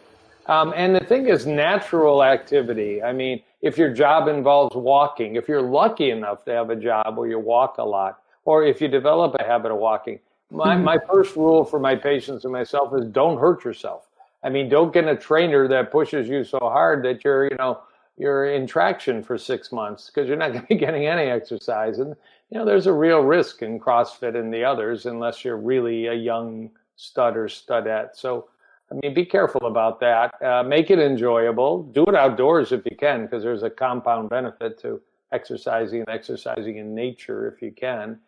And the thing is, natural activity. I mean, if your job involves walking, if you're lucky enough to have a job where you walk a lot, or if you develop a habit of walking, my first rule for my patients and myself is don't hurt yourself. I mean, don't get a trainer that pushes you so hard that you're in traction for 6 months, because you're not going to be getting any exercise. And, there's a real risk in CrossFit and the others, unless you're really a young stud or studette. So, I mean, be careful about that. Make it enjoyable. Do it outdoors if you can, because there's a compound benefit to exercising in nature if you can.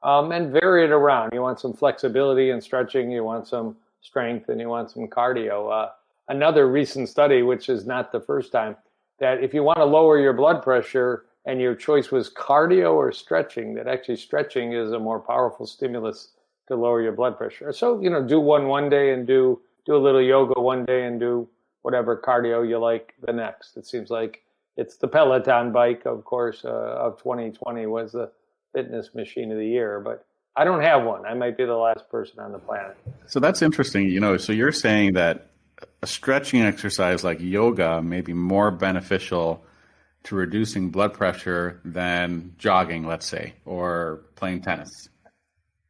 And vary it around. You want some flexibility and stretching, you want some strength, and you want some cardio. Another recent study, which is not the first time, that if you want to lower your blood pressure and your choice was cardio or stretching, that actually stretching is a more powerful stimulus to lower your blood pressure. So, do one day and do a little yoga one day and do whatever cardio you like the next. It seems like it's the Peloton bike, of course, of 2020 was the fitness machine of the year, but I don't have one. I might be the last person on the planet. So that's interesting. So you're saying that a stretching exercise like yoga may be more beneficial to reducing blood pressure than jogging, let's say, or playing tennis.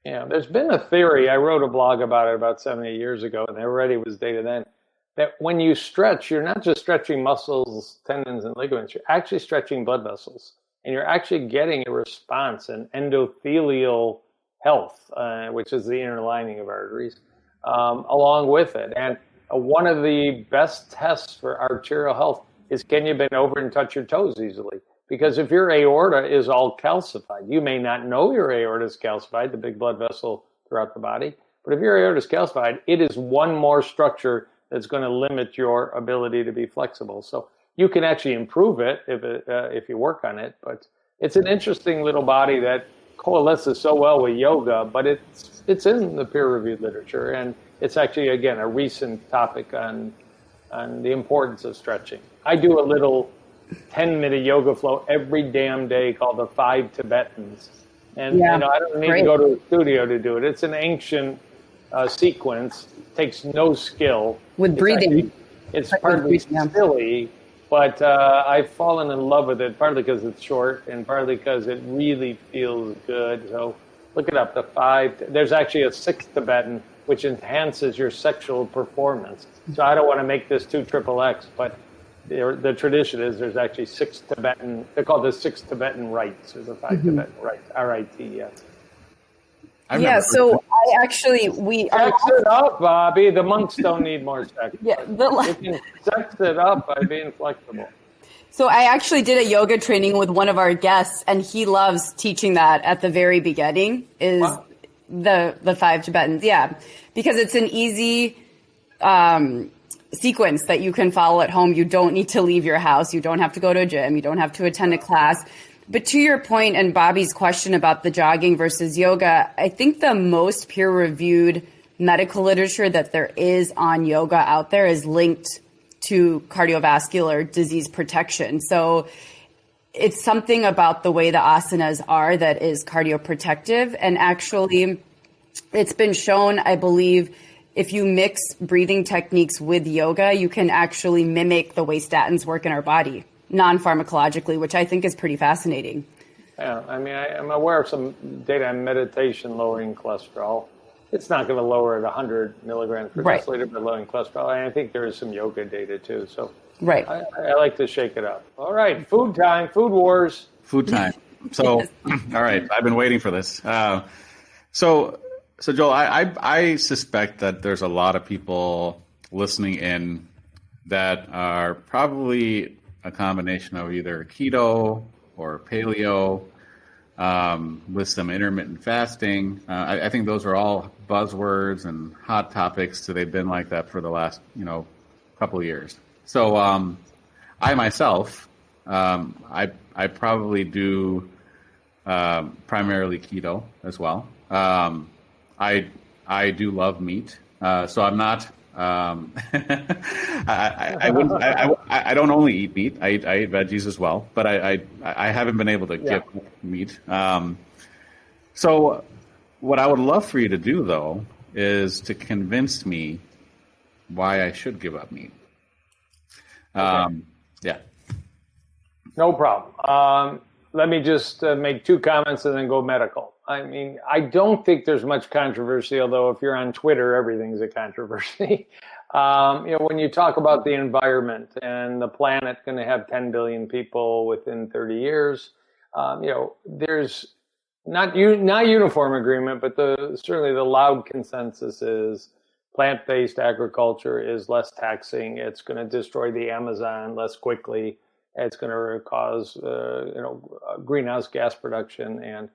Yeah, there's been a theory. I wrote a blog about it about 7-8 years ago, and there already was data then, that when you stretch, you're not just stretching muscles, tendons, and ligaments, you're actually stretching blood vessels. And you're actually getting a response in endothelial health, which is the inner lining of arteries, along with it. And one of the best tests for arterial health is, can you bend over and touch your toes easily? Because if your aorta is all calcified, you may not know your aorta is calcified, the big blood vessel throughout the body. But if your aorta is calcified, it is one more structure that's going to limit your ability to be flexible. So you can actually improve it if you work on it. But it's an interesting little body that coalesces so well with yoga, but it's in the peer-reviewed literature. And it's actually, again, a recent topic on the importance of stretching. I do a little 10-minute yoga flow every damn day called the 5 Tibetans. And I don't need to go to a studio to do it. It's an ancient sequence. It takes no skill. With breathing. It's partly silly, but I've fallen in love with it, partly because it's short and partly because it really feels good. So look it up, the 5. There's actually a 6th Tibetan, which enhances your sexual performance. So I don't want to make this too XXX, but the tradition is there's actually 6 Tibetan, they're called the 6 Tibetan rites, or the 5 Tibetan rites, R-I-T, yes. Yeah, so I actually, sex it up, Bobby. The monks don't need more sex. Yeah, you can sex it up by being flexible. So I actually did a yoga training with one of our guests, and he loves teaching that at the very beginning, is the 5 Tibetans. Yeah, because it's an easy sequence that you can follow at home. You don't need to leave your house. You don't have to go to a gym. You don't have to attend a class. But to your point and Bobby's question about the jogging versus yoga, I think the most peer-reviewed medical literature that there is on yoga out there is linked to cardiovascular disease protection. So it's something about the way the asanas are that is cardioprotective. And actually, it's been shown, I believe, if you mix breathing techniques with yoga, you can actually mimic the way statins work in our body, non-pharmacologically, which I think is pretty fascinating. Yeah, I mean, I'm aware of some data on meditation lowering cholesterol. It's not going to lower it 100 milligrams per deciliter, but lowering cholesterol. And I think there is some yoga data too. So I like to shake it up. All right, food time, food wars. Food time. So, all right, I've been waiting for this. So Joel, I suspect that there's a lot of people listening in that are probably a combination of either keto or paleo, with some intermittent fasting. I think those are all buzzwords and hot topics. So they've been like that for the last, couple of years. So I myself, I probably do primarily keto as well. I do love meat, so I'm not. I don't only eat meat. I eat veggies as well, but I haven't been able to give meat. So what I would love for you to do, though, is to convince me why I should give up meat. Yeah. No problem. Let me just make 2 comments and then go medical. I mean, I don't think there's much controversy, although if you're on Twitter, everything's a controversy. When you talk about the environment and the planet going to have 10 billion people within 30 years, there's not uniform agreement, but certainly the loud consensus is plant-based agriculture is less taxing. It's going to destroy the Amazon less quickly. It's going to cause greenhouse gas production and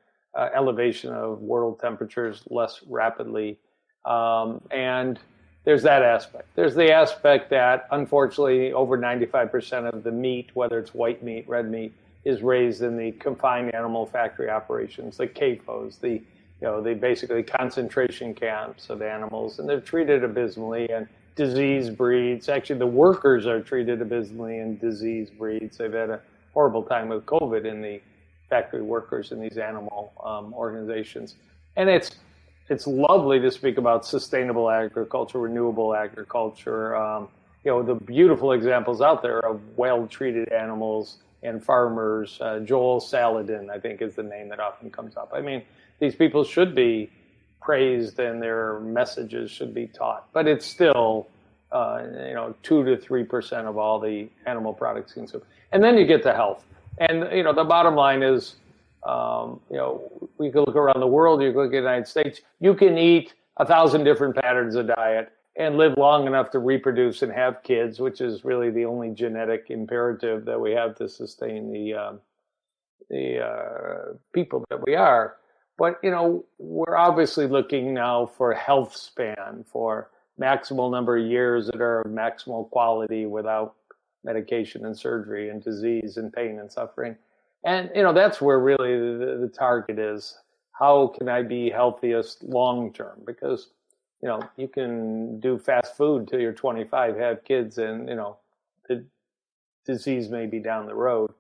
elevation of world temperatures less rapidly. And there's that aspect. There's the aspect that, unfortunately, over 95% of the meat, whether it's white meat, red meat, is raised in the confined animal factory operations, the CAFOs, the basically concentration camps of animals, and they're treated abysmally, and disease breeds. Actually, the workers are treated abysmally and disease breeds. They've had a horrible time with COVID in the factory workers in these animal organizations. And it's lovely to speak about sustainable agriculture, renewable agriculture. The beautiful examples out there of well-treated animals and farmers. Joel Salatin, I think, is the name that often comes up. I mean, these people should be praised and their messages should be taught. But it's still, 2 to 3% of all the animal products consumed. And then you get to health. And, the bottom line is, we can look around the world, you can look at the United States, you can eat 1,000 different patterns of diet and live long enough to reproduce and have kids, which is really the only genetic imperative that we have to sustain the people that we are. But, we're obviously looking now for health span, for maximal number of years that are of maximal quality without medication and surgery and disease and pain and suffering. And, that's where really the target is. How can I be healthiest long term? Because, you can do fast food till you're 25, have kids, and, the disease may be down the road.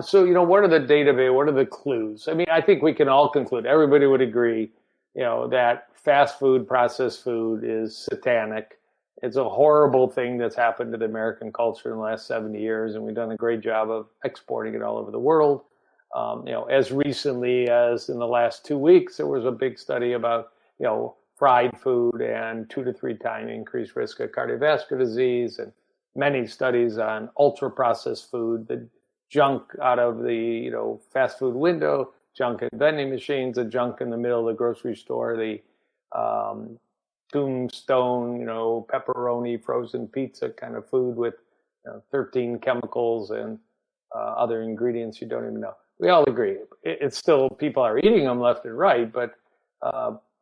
So, what are the database? What are the clues? I mean, I think we can all conclude, everybody would agree, that fast food, processed food is satanic. It's a horrible thing that's happened to the American culture in the last 70 years, and we've done a great job of exporting it all over the world. As recently as in the last 2 weeks, there was a big study about, fried food and 2 to 3 times increased risk of cardiovascular disease, and many studies on ultra processed food, the junk out of the, fast food window, junk in vending machines, the junk in the middle of the grocery store, the tombstone, pepperoni, frozen pizza kind of food with 13 chemicals and other ingredients you don't even know. We all agree. It's still, people are eating them left and right, but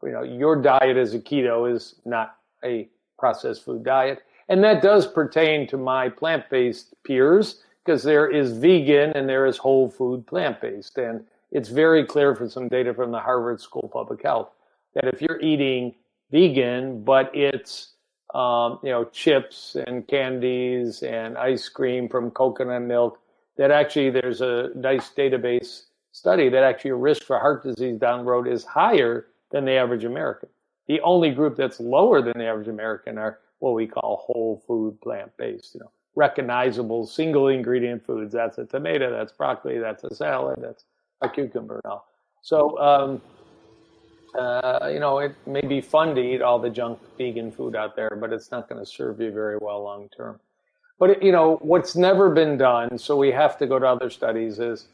your diet as a keto is not a processed food diet. And that does pertain to my plant-based peers, because there is vegan and there is whole food plant-based. And it's very clear from some data from the Harvard School of Public Health that if you're eating vegan, but it's, chips and candies and ice cream from coconut milk, that actually there's a nice database study that actually your risk for heart disease down the road is higher than the average American. The only group that's lower than the average American are what we call whole food plant-based, recognizable single ingredient foods. That's a tomato, that's broccoli, that's a salad, that's a cucumber and all. So, it may be fun to eat all the junk vegan food out there, but it's not going to serve you very well long term. But, what's never been done, so we have to go to other studies, is,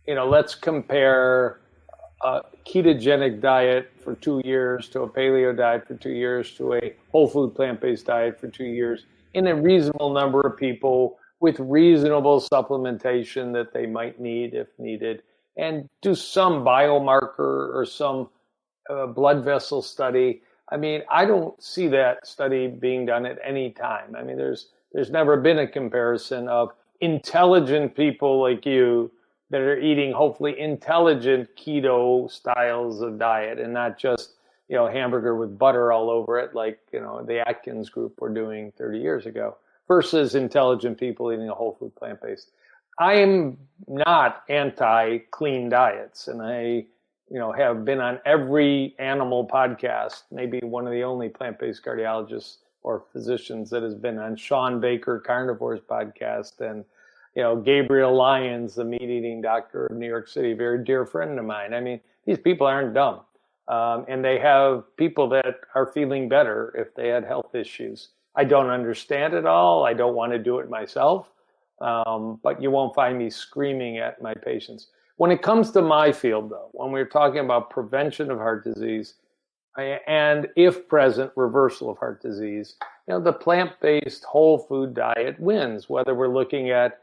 let's compare a ketogenic diet for 2 years to a paleo diet for 2 years to a whole food plant-based diet for 2 years in a reasonable number of people with reasonable supplementation that they might need if needed, and do some biomarker or some blood vessel study. I mean, I don't see that study being done at any time. I mean, there's never been a comparison of intelligent people like you that are eating hopefully intelligent keto styles of diet and not just, hamburger with butter all over it like, the Atkins group were doing 30 years ago versus intelligent people eating a whole food plant-based. I am not anti-clean diets, and I, have been on every animal podcast, maybe one of the only plant-based cardiologists or physicians that has been on Sean Baker Carnivore's podcast, and Gabriel Lyons, the meat-eating doctor of New York City, a very dear friend of mine. I mean, these people aren't dumb. And they have people that are feeling better if they had health issues. I don't understand it all. I don't want to do it myself. But you won't find me screaming at my patients. When it comes to my field, though, when we're talking about prevention of heart disease, and if present, reversal of heart disease, the plant-based whole food diet wins, whether we're looking at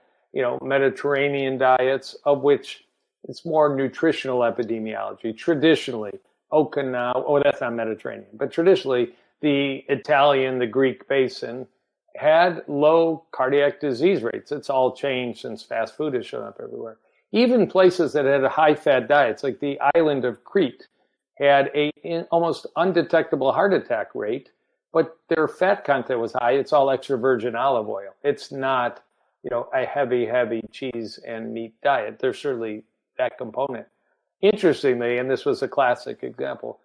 Mediterranean diets, of which it's more nutritional epidemiology. Traditionally, Okinawa, that's not Mediterranean, but traditionally, the Italian, the Greek basin had low cardiac disease rates. It's all changed since fast food has shown up everywhere. Even places that had high-fat diets, like the island of Crete, had an almost undetectable heart attack rate, but their fat content was high. It's all extra virgin olive oil. It's not a heavy cheese and meat diet. There's certainly that component. Interestingly, and this was a classic example,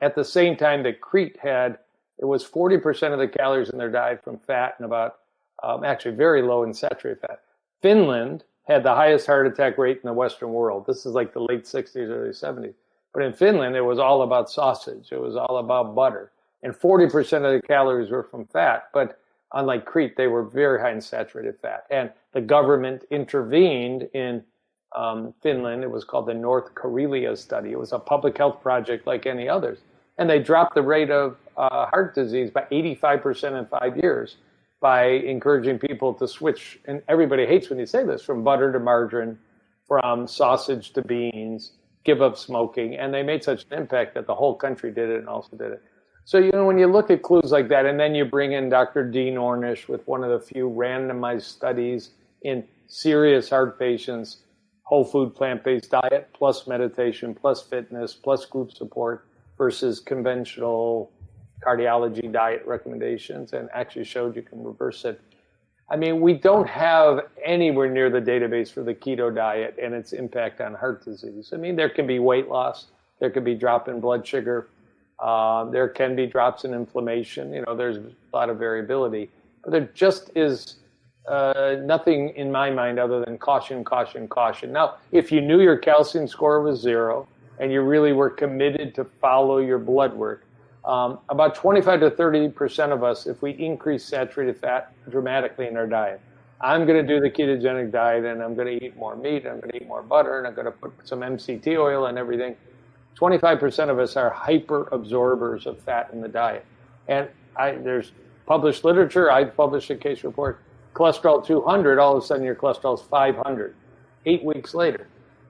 at the same time that Crete had, it was 40% of the calories in their diet from fat and about, actually very low in saturated fat. Finland had the highest heart attack rate in the Western world. This is like the late 60s, early 70s. But in Finland, it was all about sausage. It was all about butter. and 40% of the calories were from fat. But unlike Crete, they were very high in saturated fat. And the government intervened in Finland. It was called the North Karelia study. It was a public health project like any others. And they dropped the rate of heart disease by 85% in 5 years by encouraging people to switch. And everybody hates when you say this, from butter to margarine, from sausage to beans, give up smoking. And they made such an impact that the whole country did it and also did it. So, when you look at clues like that, and then you bring in Dr. Dean Ornish with one of the few randomized studies in serious heart patients, whole food plant-based diet, plus meditation, plus fitness, plus group support versus conventional cardiology diet recommendations, and actually showed you can reverse it. I mean, we don't have anywhere near the database for the keto diet and its impact on heart disease. I mean, there can be weight loss, there could be drop in blood sugar, there can be drops in inflammation. There's a lot of variability, but there just is nothing in my mind other than caution, caution, caution. Now, if you knew your calcium score was 0 and you really were committed to follow your blood work, about 25 to 30% of us, if we increase saturated fat dramatically in our diet, I'm going to do the ketogenic diet and I'm going to eat more meat, I'm going to eat more butter, and I'm going to put some MCT oil and everything. 25% of us are hyper absorbers of fat in the diet. And there's published literature. I published a case report. Cholesterol 200, all of a sudden your cholesterol is 500 8 weeks later.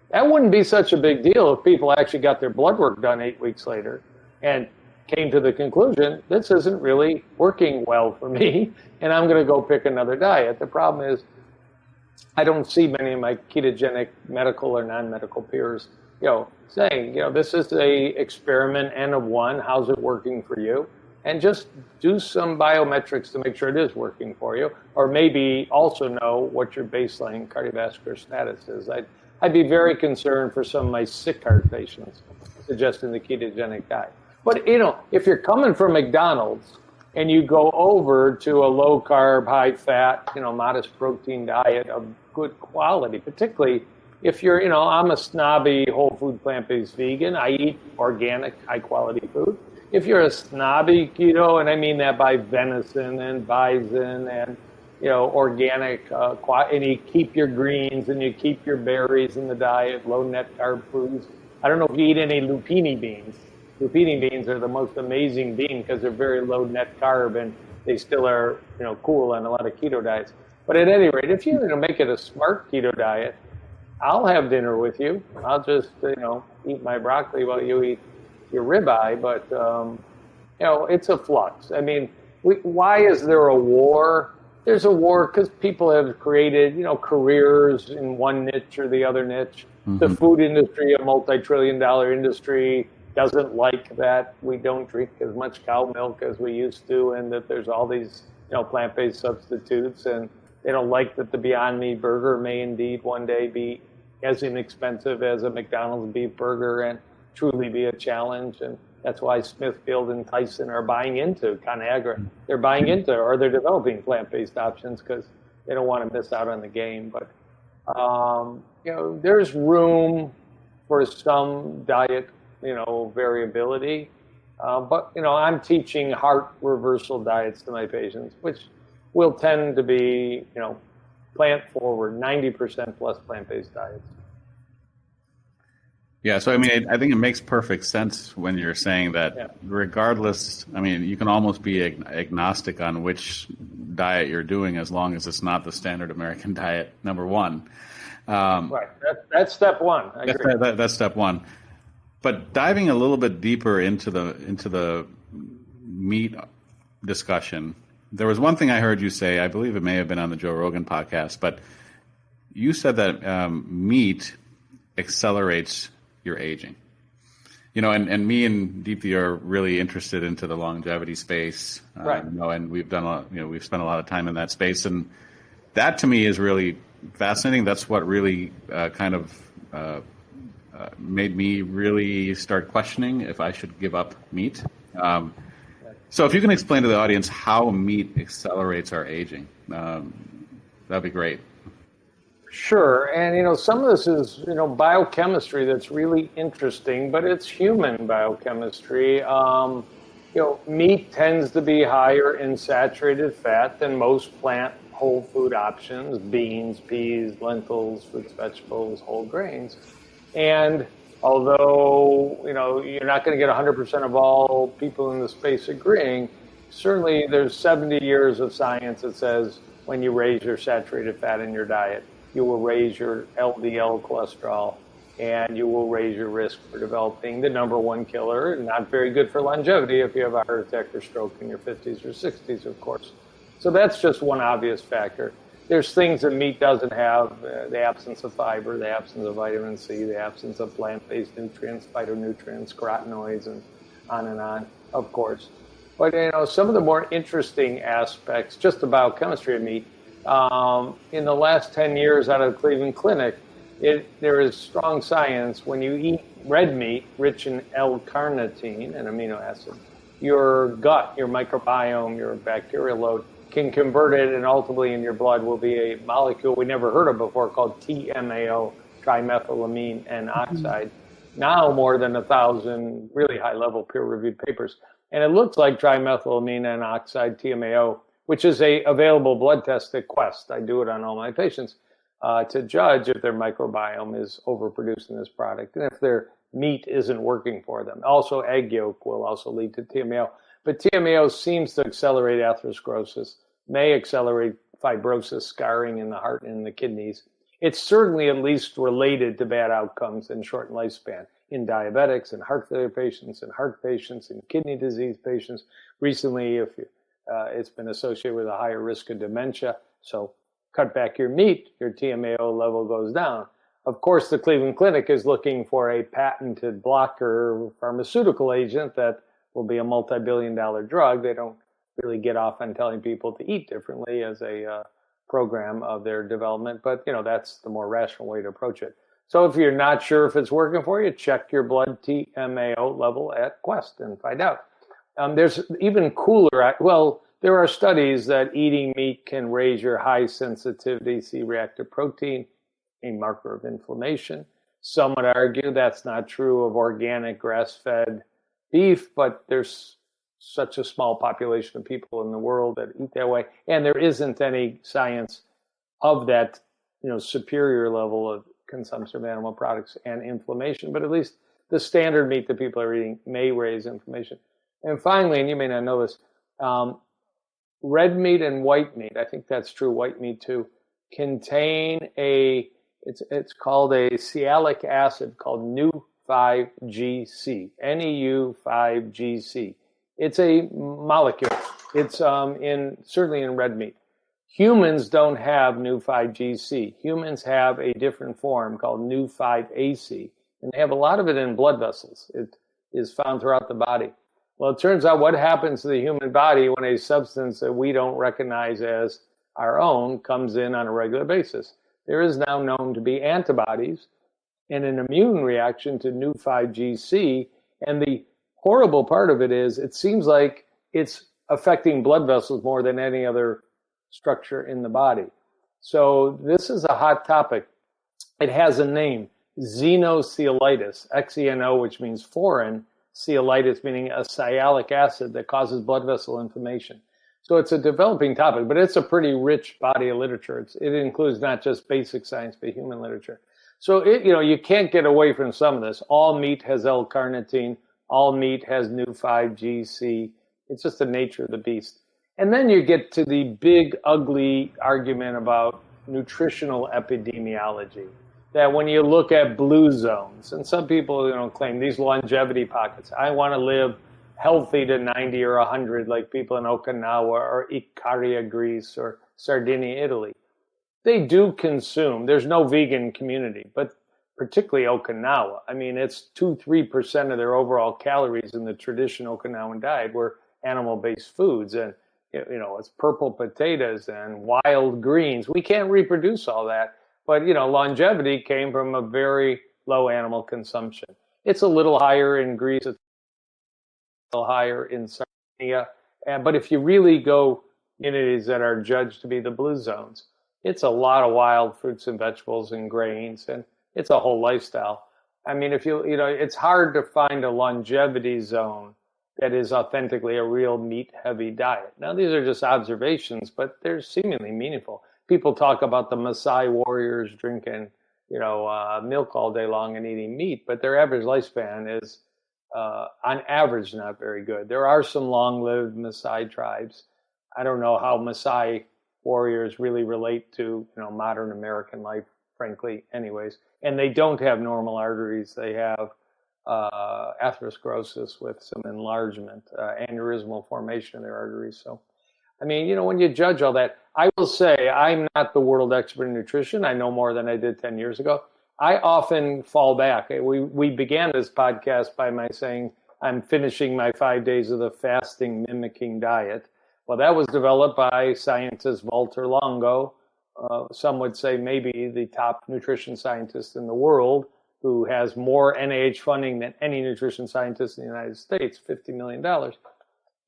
That wouldn't be such a big deal if people actually got their blood work done 8 weeks later and came to the conclusion, this isn't really working well for me, and I'm going to go pick another diet. The problem is I don't see many of my ketogenic medical or non-medical peers saying, this is a experiment N of 1. How's it working for you? And just do some biometrics to make sure it is working for you, or maybe also know what your baseline cardiovascular status is. I'd be very concerned for some of my sick heart patients suggesting the ketogenic diet. But, if you're coming from McDonald's and you go over to a low carb, high fat, modest protein diet of good quality, particularly if you're, I'm a snobby whole food plant-based vegan. I eat organic, high quality food. If you're a snobby keto, and I mean that by venison and bison and, organic, and you keep your greens and you keep your berries in the diet, low net carb foods. I don't know if you eat any lupini beans. Lupini beans are the most amazing bean because they're very low net carb and they still are, cool on a lot of keto diets. But at any rate, if you're going to make it a smart keto diet, I'll have dinner with you. I'll just, eat my broccoli while you eat your ribeye. But, it's a flux. I mean, why is there a war? There's a war because people have created, careers in one niche or the other niche. Mm-hmm. The food industry, a multi-trillion-dollar industry, doesn't like that we don't drink as much cow milk as we used to, and that there's all these, plant-based substitutes, and they don't like that the Beyond Meat burger may indeed one day be as inexpensive as a McDonald's beef burger and truly be a challenge. And that's why Smithfield and Tyson are buying into ConAgra. They're buying into, or they're developing plant-based options because they don't want to miss out on the game. But, there's room for some diet, variability. But, I'm teaching heart reversal diets to my patients, which will tend to be, plant forward, 90% plus plant-based diets. Yeah, so I mean, I think it makes perfect sense when you're saying that regardless, I mean, you can almost be agnostic on which diet you're doing as long as it's not the standard American diet, number one. Right, that's step one. That's step one. But diving a little bit deeper into the meat discussion, there was one thing I heard you say, I believe it may have been on the Joe Rogan podcast, but you said that meat accelerates your aging. And me and Deepthi are really interested into the longevity space. Right. And we've done we've spent a lot of time in that space, and that to me is really fascinating. That's what really made me really start questioning if I should give up meat. So if you can explain to the audience how meat accelerates our aging, that'd be great. Sure. And, some of this is, biochemistry that's really interesting, but it's human biochemistry. Meat tends to be higher in saturated fat than most plant whole food options: beans, peas, lentils, fruits, vegetables, whole grains. And although, you're not going to get 100% of all people in the space agreeing, certainly there's 70 years of science that says when you raise your saturated fat in your diet, you will raise your LDL cholesterol and you will raise your risk for developing the number one killer. Not very good for longevity if you have a heart attack or stroke in your 50s or 60s, of course. So that's just one obvious factor. There's things that meat doesn't have: the absence of fiber, the absence of vitamin C, the absence of plant-based nutrients, phytonutrients, carotenoids, and on, of course. But, some of the more interesting aspects just about chemistry of meat, in the last 10 years out of the Cleveland Clinic, there is strong science when you eat red meat rich in L-carnitine, an amino acid, your gut, your microbiome, your bacterial load can convert it, and ultimately in your blood will be a molecule we never heard of before called TMAO, trimethylamine N oxide. Now more than 1,000 really high-level peer-reviewed papers. And it looks like trimethylamine N oxide, TMAO, which is a available blood test at Quest. I do it on all my patients to judge if their microbiome is overproducing this product and if their meat isn't working for them. Also, egg yolk will also lead to TMAO. But TMAO seems to accelerate atherosclerosis, may accelerate fibrosis, scarring in the heart and in the kidneys. It's certainly at least related to bad outcomes and shortened lifespan in diabetics and heart failure patients and heart patients and kidney disease patients. Recently, it's been associated with a higher risk of dementia. So cut back your meat, your TMAO level goes down. Of course, the Cleveland Clinic is looking for a patented blocker pharmaceutical agent that will be a multi-billion-dollar drug. They don't really get off on telling people to eat differently as a program of their development, but that's the more rational way to approach it. So if you're not sure if it's working for you, check your blood TMAO level at Quest and find out. There's even cooler. Well, there are studies that eating meat can raise your high sensitivity C-reactive protein, a marker of inflammation. Some would argue that's not true of organic grass-fed beef, but there's such a small population of people in the world that eat that way, and there isn't any science of that, superior level of consumption of animal products and inflammation. But at least the standard meat that people are eating may raise inflammation. And finally, and you may not know this, red meat and white meat, I think that's true, white meat too, contain it's called a sialic acid called NEU5GC, NEU5GC. It's a molecule. It's certainly in red meat. Humans don't have NEU5GC. Humans have a different form called NEU5AC, and they have a lot of it in blood vessels. It is found throughout the body. Well, it turns out what happens to the human body when a substance that we don't recognize as our own comes in on a regular basis. There is now known to be antibodies and an immune reaction to NEU5GC, and the horrible part of it is it seems like it's affecting blood vessels more than any other structure in the body. So this is a hot topic. It has a name, xenoceolitis, XENO, which means foreign, ceolitis meaning a sialic acid that causes blood vessel inflammation. So it's a developing topic, but it's a pretty rich body of literature. It includes not just basic science, but human literature. So you can't get away from some of this. All meat has L-carnitine. All meat has NEU5GC. It's just the nature of the beast. And then you get to the big, ugly argument about nutritional epidemiology. That when you look at blue zones, and some people claim these longevity pockets, I want to live healthy to 90 or 100 like people in Okinawa or Icaria, Greece, or Sardinia, Italy. They do consume. There's no vegan community, but particularly Okinawa. I mean, it's 2-3% of their overall calories in the traditional Okinawan diet were animal-based foods. And, it's purple potatoes and wild greens. We can't reproduce all that. But, longevity came from a very low animal consumption. It's a little higher in Greece. It's a little higher in Sardinia. But if you really go communities that are judged to be the blue zones, it's a lot of wild fruits and vegetables and grains, and it's a whole lifestyle. I mean, it's hard to find a longevity zone that is authentically a real meat-heavy diet. Now, these are just observations, but they're seemingly meaningful. People talk about the Maasai warriors drinking, milk all day long and eating meat, but their average lifespan is, on average, not very good. There are some long-lived Maasai tribes. I don't know how Maasai warriors really relate to, modern American life, frankly, anyways. And they don't have normal arteries. They have atherosclerosis with some enlargement, aneurysmal formation of their arteries. So, I mean, when you judge all that, I will say I'm not the world expert in nutrition. I know more than I did 10 years ago. I often fall back. We began this podcast by my saying I'm finishing my 5 days of the fasting mimicking diet. Well, that was developed by scientist Walter Longo. Some would say maybe the top nutrition scientist in the world, who has more NIH funding than any nutrition scientist in the United States, $50 million.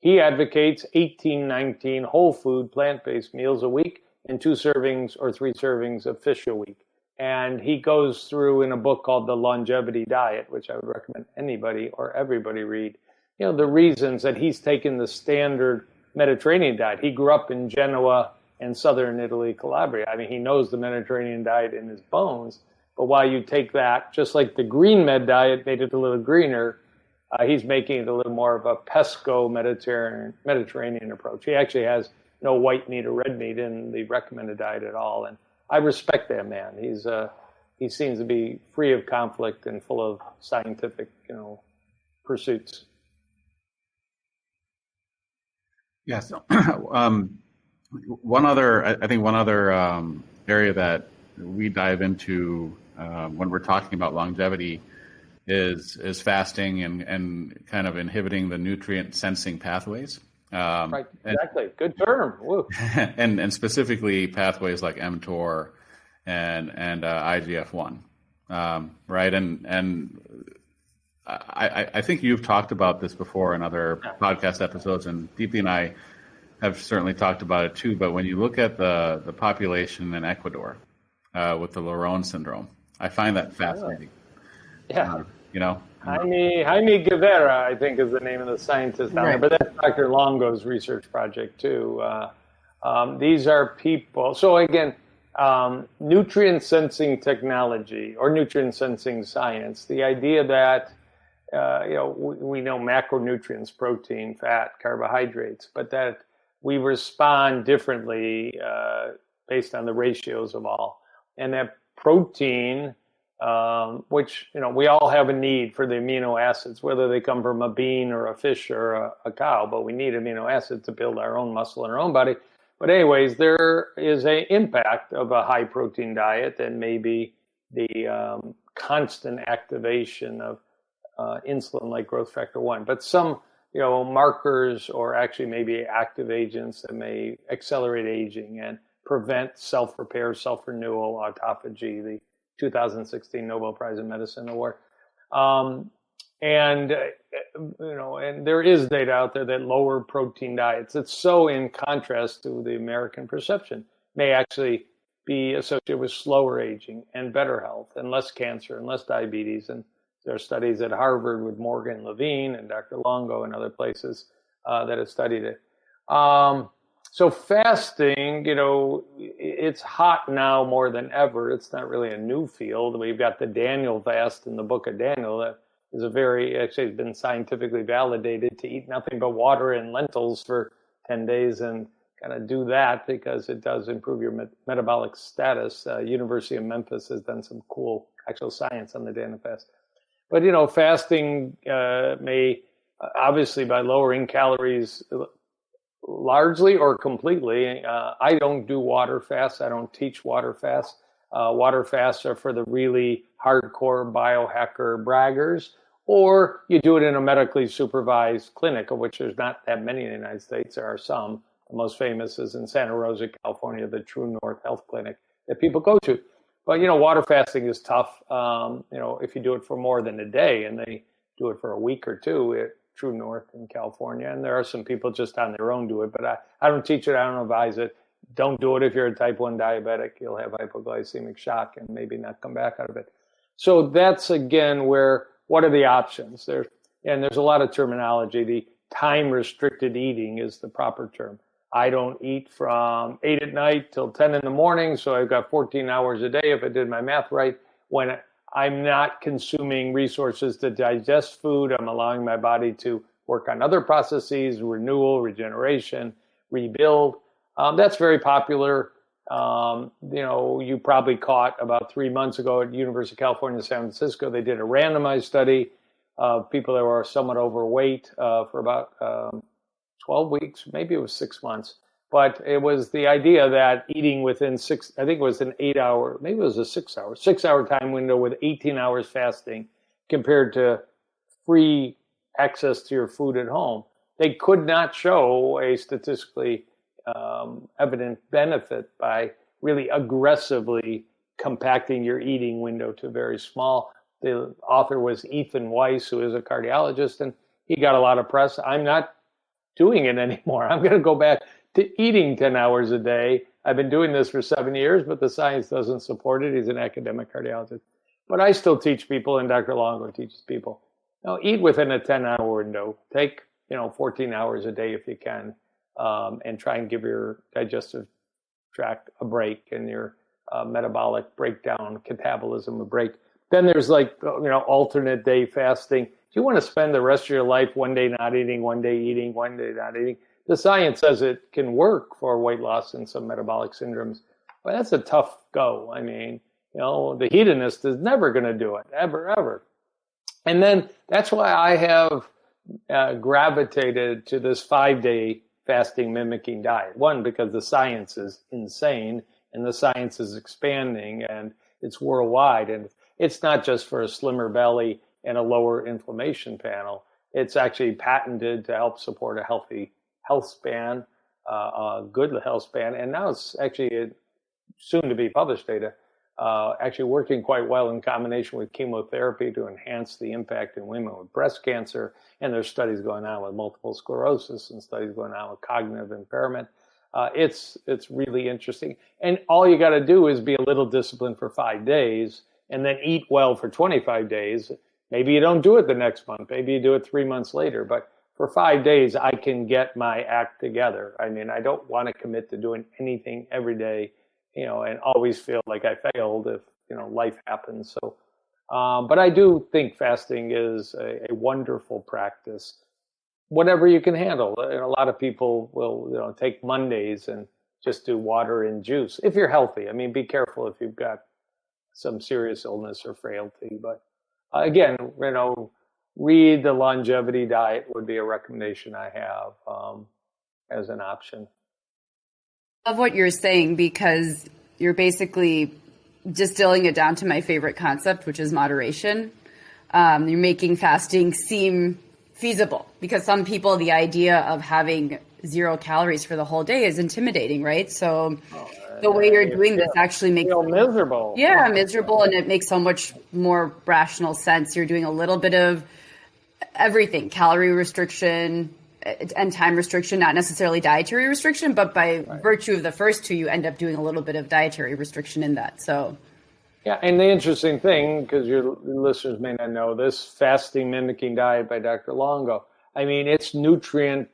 He advocates 18, 19 whole food, plant-based meals a week and 2 servings or 3 servings of fish a week. And he goes through in a book called The Longevity Diet, which I would recommend anybody or everybody read, the reasons that he's taken the standard Mediterranean diet. He grew up in Genoa and southern Italy, Calabria. I mean, he knows the Mediterranean diet in his bones. But while you take that, just like the Green Med diet made it a little greener, he's making it a little more of a pesco Mediterranean approach. He actually has no white meat or red meat in the recommended diet at all. And I respect that man. He seems to be free of conflict and full of scientific, pursuits. Yes. One other area that we dive into when we're talking about longevity is fasting and kind of inhibiting the nutrient sensing pathways. Right, exactly. Good term. Woo. and specifically pathways like mTOR and IGF-1, right? And I think you've talked about this before in other podcast episodes, and Deepti and I have certainly talked about it too. But when you look at the population in Ecuador with the Laron syndrome, I find that fascinating. Yeah. Jaime Guevara, I think, is the name of the scientist down there, but that's Dr. Longo's research project too. These are people. So again, nutrient sensing technology or nutrient sensing science. The idea that we know macronutrients, protein, fat, carbohydrates, but that we respond differently based on the ratios of all, and that protein. Which, we all have a need for the amino acids, whether they come from a bean or a fish or a cow, but we need amino acids to build our own muscle in our own body. But anyways, there is an impact of a high protein diet and maybe the constant activation of insulin like growth factor 1. But some, markers or actually maybe active agents that may accelerate aging and prevent self-repair, self-renewal, autophagy, the 2016 Nobel Prize in Medicine award. And there is data out there that lower protein diets, it's so in contrast to the American perception, may actually be associated with slower aging and better health and less cancer and less diabetes. And there are studies at Harvard with Morgan Levine and Dr. Longo and other places that have studied it. So fasting, it's hot now more than ever. It's not really a new field. We've got the Daniel fast in the book of Daniel that is actually has been scientifically validated to eat nothing but water and lentils for 10 days and kind of do that because it does improve your metabolic status. University of Memphis has done some cool actual science on the Daniel fast. But, fasting may, obviously by lowering calories largely or completely. I don't do water fasts. I don't teach water fasts. Water fasts are for the really hardcore biohacker braggers, or you do it in a medically supervised clinic, of which there's not that many in the United States. There are some. The most famous is in Santa Rosa, California, the True North Health Clinic that people go to. But, water fasting is tough, if you do it for more than a day, and they do it for a week or two at True North in California. And there are some people just on their own do it, but I don't teach it. I don't advise it. Don't do it if you're a type 1 diabetic. You'll have hypoglycemic shock and maybe not come back out of it. So that's, again, what are the options? There's a lot of terminology. time restricted eating is the proper term. I don't eat from 8 at night till 10 in the morning, so I've got 14 hours a day if I did my math right. When I'm not consuming resources to digest food, I'm allowing my body to work on other processes, renewal, regeneration, rebuild. That's very popular. You probably caught about 3 months ago at University of California, San Francisco, they did a randomized study of people that were somewhat overweight for about 12 weeks, maybe it was 6 months. But it was the idea that eating within I think it was an 8 hour, maybe it was a 6 hour time window with 18 hours fasting compared to free access to your food at home. They could not show a statistically evident benefit by really aggressively compacting your eating window to very small. The author was Ethan Weiss, who is a cardiologist, and he got a lot of press. I'm not doing it anymore. I'm going to go back to eating 10 hours a day. I've been doing this for 7 years, but the science doesn't support it. He's an academic cardiologist. But I still teach people, and Dr. Longo teaches people, eat within a 10-hour window. Take, 14 hours a day if you can, and try and give your digestive tract a break and your metabolic breakdown, catabolism a break. Then there's alternate day fasting. If you want to spend the rest of your life one day not eating, one day eating, one day not eating, the science says it can work for weight loss and some metabolic syndromes, but that's a tough go. I mean, the hedonist is never going to do it, ever. And then that's why I have gravitated to this 5-day fasting mimicking diet. One, because the science is insane and the science is expanding and it's worldwide. And it's not just for a slimmer belly and a lower inflammation panel. It's actually patented to help support a healthy health span, a good health span. And now it's actually soon to be published data, actually working quite well in combination with chemotherapy to enhance the impact in women with breast cancer. And there's studies going on with multiple sclerosis and studies going on with cognitive impairment. It's really interesting. And all you got to do is be a little disciplined for 5 days and then eat well for 25 days. Maybe you don't do it the next month. Maybe you do it 3 months later. But for 5 days, I can get my act together. I mean, I don't want to commit to doing anything every day, and always feel like I failed if, life happens. So, but I do think fasting is a wonderful practice, whatever you can handle. And a lot of people will, take Mondays and just do water and juice if you're healthy. I mean, be careful if you've got some serious illness or frailty. But again, read the longevity diet would be a recommendation I have as an option. I love what you're saying because you're basically distilling it down to my favorite concept, which is moderation. You're making fasting seem feasible because some people, the idea of having 0 calories for the whole day is intimidating, right? So the way you're doing this actually makes you feel miserable. Yeah, miserable, and it makes so much more rational sense. You're doing a little bit of everything, calorie restriction and time restriction, not necessarily dietary restriction, but by virtue of the first two, you end up doing a little bit of dietary restriction in that. So, yeah, and the interesting thing, because your listeners may not know this, fasting mimicking diet by Dr. Longo, I mean, it's nutrient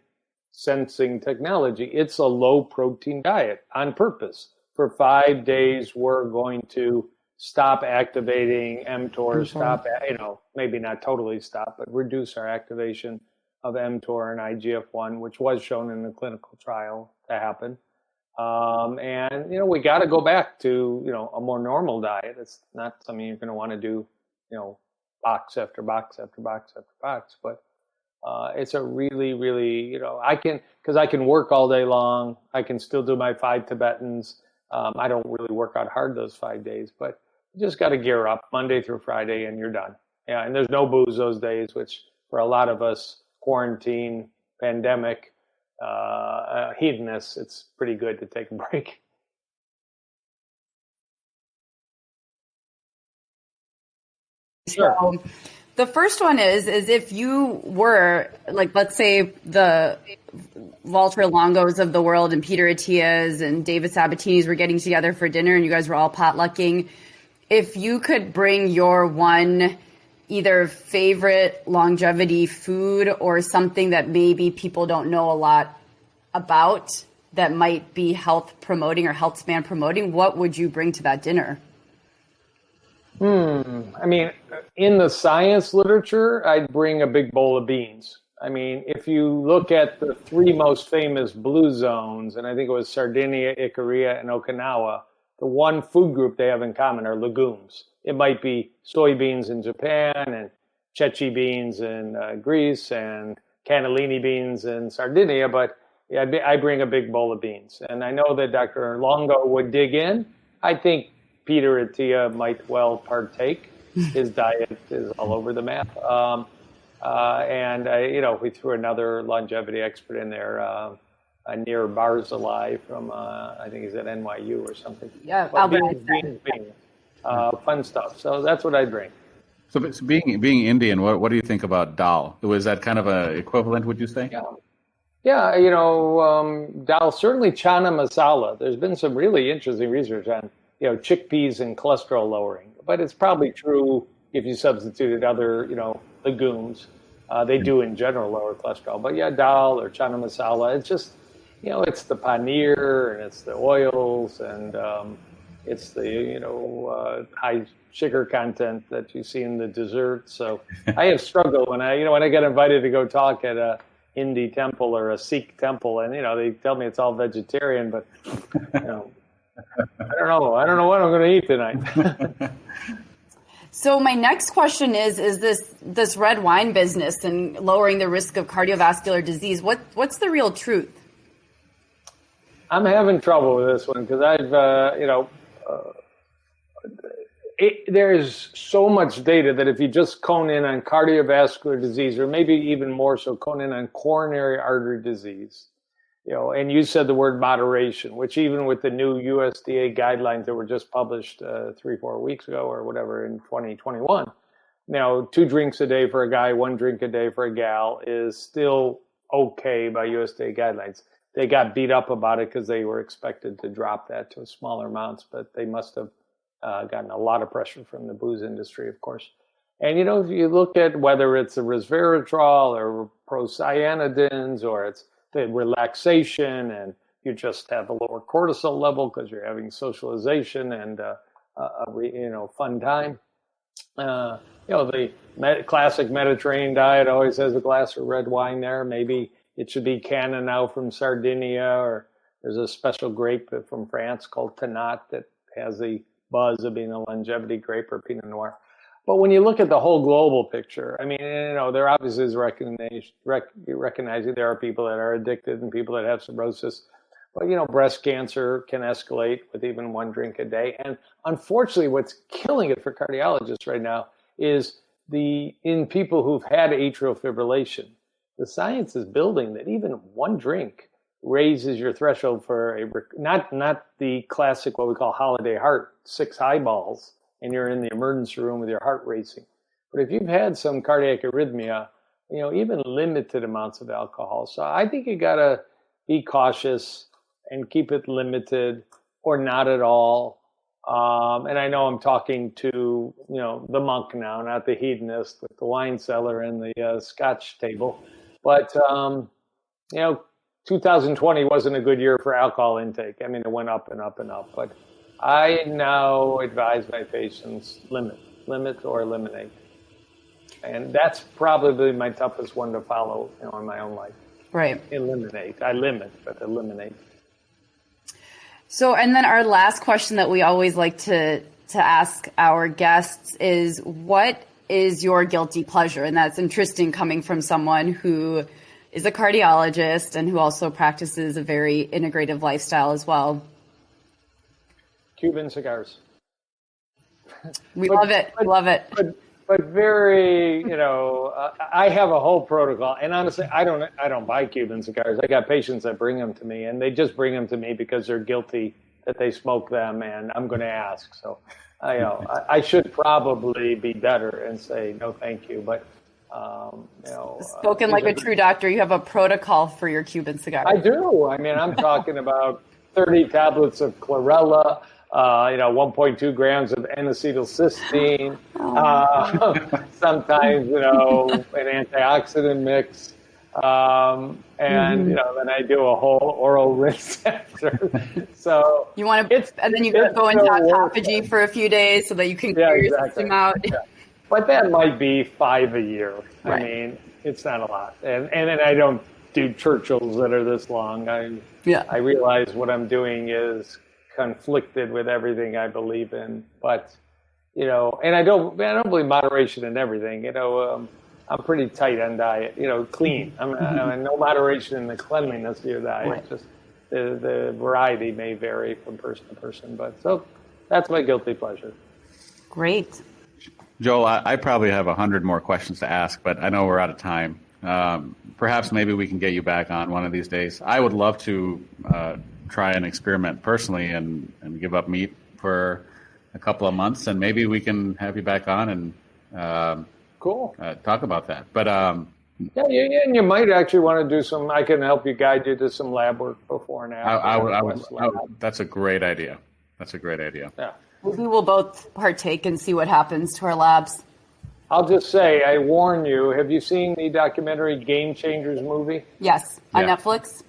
sensing technology. It's a low protein diet on purpose. For 5 days, we're going to stop activating mTOR, stop, maybe not totally stop, but reduce our activation of mTOR and IGF-1, which was shown in the clinical trial to happen. And, we got to go back to, a more normal diet. It's not something you're going to want to do, box after box after box after box, but it's a really, really, because I can work all day long. I can still do my 5 Tibetans. I don't really work out hard those 5 days, but you just got to gear up Monday through Friday and you're done. Yeah. And there's no booze those days, which for a lot of us, quarantine, pandemic, hedonists, it's pretty good to take a break. Sure. So the first one is if you were, let's say the Walter Longos of the world and Peter Attias and David Sabatini's were getting together for dinner and you guys were all potlucking. If you could bring your one either favorite longevity food or something that maybe people don't know a lot about that might be health promoting or health span promoting, what would you bring to that dinner? I mean, in the science literature, I'd bring a big bowl of beans. I mean, if you look at the three most famous blue zones, and I think it was Sardinia, Ikaria, and Okinawa, the one food group they have in common are legumes. It might be soybeans in Japan and chechi beans in Greece and cannellini beans in Sardinia, but I bring a big bowl of beans. And I know that Dr. Longo would dig in. I think Peter Attia might well partake. His diet is all over the map. We threw another longevity expert in there, Nir Barzilai from, I think he's at NYU or something. Yeah, beans. Fun stuff. So that's what I'd bring. So being Indian, what do you think about dal? Was that kind of a equivalent, would you say? Yeah, dal, certainly chana masala. There's been some really interesting research on, chickpeas and cholesterol lowering. But it's probably true if you substituted other, legumes. They do in general lower cholesterol. But yeah, dal or chana masala, it's just, it's the paneer and it's the oils and it's the, high sugar content that you see in the dessert. So I have struggled when I get invited to go talk at a Hindi temple or a Sikh temple, and they tell me it's all vegetarian, but I don't know what I'm going to eat tonight. So my next question is this red wine business and lowering the risk of cardiovascular disease, what's the real truth? I'm having trouble with this one because I've there's so much data that if you just cone in on cardiovascular disease, or maybe even more so, cone in on coronary artery disease, and you said the word moderation, which even with the new USDA guidelines that were just published 3-4 weeks ago or whatever in 2021, now 2 drinks a day for a guy, 1 drink a day for a gal is still okay by USDA guidelines. They got beat up about it because they were expected to drop that to smaller amounts, but they must have gotten a lot of pressure from the booze industry, of course. And, if you look at whether it's a resveratrol or procyanidins or it's the relaxation and you just have a lower cortisol level because you're having socialization and, fun time. The classic Mediterranean diet always has a glass of red wine there. Maybe it should be Canna now from Sardinia, or there's a special grape from France called Tannat that has the buzz of being a longevity grape or Pinot Noir. But when you look at the whole global picture, I mean, there obviously is recognizing there are people that are addicted and people that have cirrhosis. But, breast cancer can escalate with even 1 drink a day. And unfortunately, what's killing it for cardiologists right now is in people who've had atrial fibrillation, the science is building that even 1 drink raises your threshold for not the classic, what we call holiday heart, 6 highballs, and you're in the emergency room with your heart racing. But if you've had some cardiac arrhythmia, even limited amounts of alcohol. So I think you got to be cautious and keep it limited or not at all. And I know I'm talking to, the monk now, not the hedonist with the wine cellar and the scotch table. But, 2020 wasn't a good year for alcohol intake. I mean, it went up and up and up. But I now advise my patients limit or eliminate. And that's probably my toughest one to follow in my own life. Right. Eliminate. I limit, but eliminate. So, and then our last question that we always like to ask our guests is, what is your guilty pleasure? And that's interesting coming from someone who is a cardiologist and who also practices a very integrative lifestyle as well. Cuban cigars. We love it. But very, I have a whole protocol. And honestly, I don't buy Cuban cigars. I got patients that bring them to me, and they just bring them to me because they're guilty that they smoke them, and I'm going to ask. So, I should probably be better and say no, thank you. But spoken like a true doctor, you have a protocol for your Cuban cigar. I do. I mean, I'm talking about 30 tablets of chlorella, 1.2 grams of N-acetylcysteine, sometimes, an antioxidant mix. Then I do a whole oral rinse after. So you want to, and then you go into autophagy for a few days so that you can clear your system out. Yeah. But that might be 5 a year. Right. I mean, it's not a lot. And then I don't do Churchills that are this long. I realize what I'm doing is conflicted with everything I believe in. But, and I don't believe moderation in everything. I'm pretty tight on diet, clean. I'm no moderation in the cleanliness of your diet. Right. Just the variety may vary from person to person. But so that's my guilty pleasure. Great. Joel, I probably have 100 more questions to ask, but I know we're out of time. Perhaps maybe we can get you back on one of these days. I would love to try an experiment personally and give up meat for a couple of months, and maybe we can have you back on and cool. Talk about that. But yeah, and you might actually want to do some. I can help you guide you to some lab work before and after. I would. That's a great idea. Yeah. Maybe we'll both partake and see what happens to our labs. I'll just say, I warn you, have you seen the documentary Game Changers movie? Yes, on Netflix.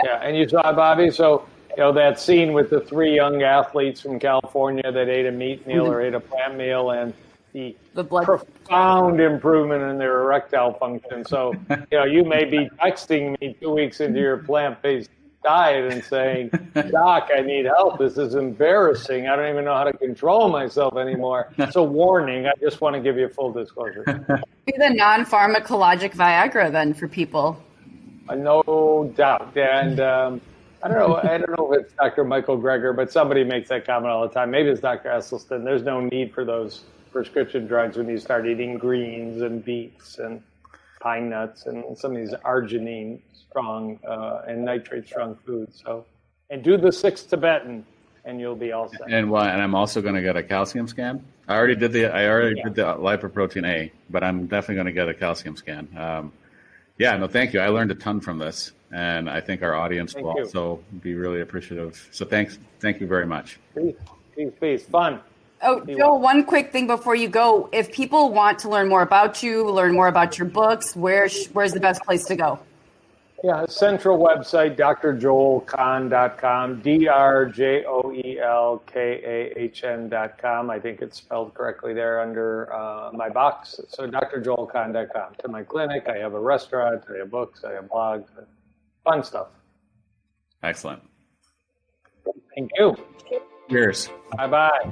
Yeah, and you saw it, Bobby? So, that scene with the 3 young athletes from California that ate a meat meal or ate a plant meal, and the profound improvement in their erectile function. So, you may be texting me 2 weeks into your plant-based diet and saying, Doc, I need help. This is embarrassing. I don't even know how to control myself anymore. So warning, I just want to give you full disclosure. Be the non-pharmacologic Viagra then for people. No doubt. And I don't know if it's Dr. Michael Greger, but somebody makes that comment all the time. Maybe it's Dr. Esselstyn. There's no need for those prescription drugs when you start eating greens and beets and pine nuts and some of these arginine strong and nitrate strong foods. So, and do the 6 Tibetan, and you'll be all set. And I'm also going to get a calcium scan. I already did the lipoprotein A, but I'm definitely going to get a calcium scan. Thank you. I learned a ton from this, and I think our audience will also be really appreciative. So thank you very much. Peace. Fun. Oh, Joel, one quick thing before you go. If people want to learn more about you, learn more about your books, where's the best place to go? Yeah, central website, drjoelkahn.com, drjoelkahn.com. I think it's spelled correctly there under my box. So drjoelkahn.com. To my clinic, I have a restaurant, I have books, I have blogs, fun stuff. Excellent. Thank you. Cheers. Bye-bye.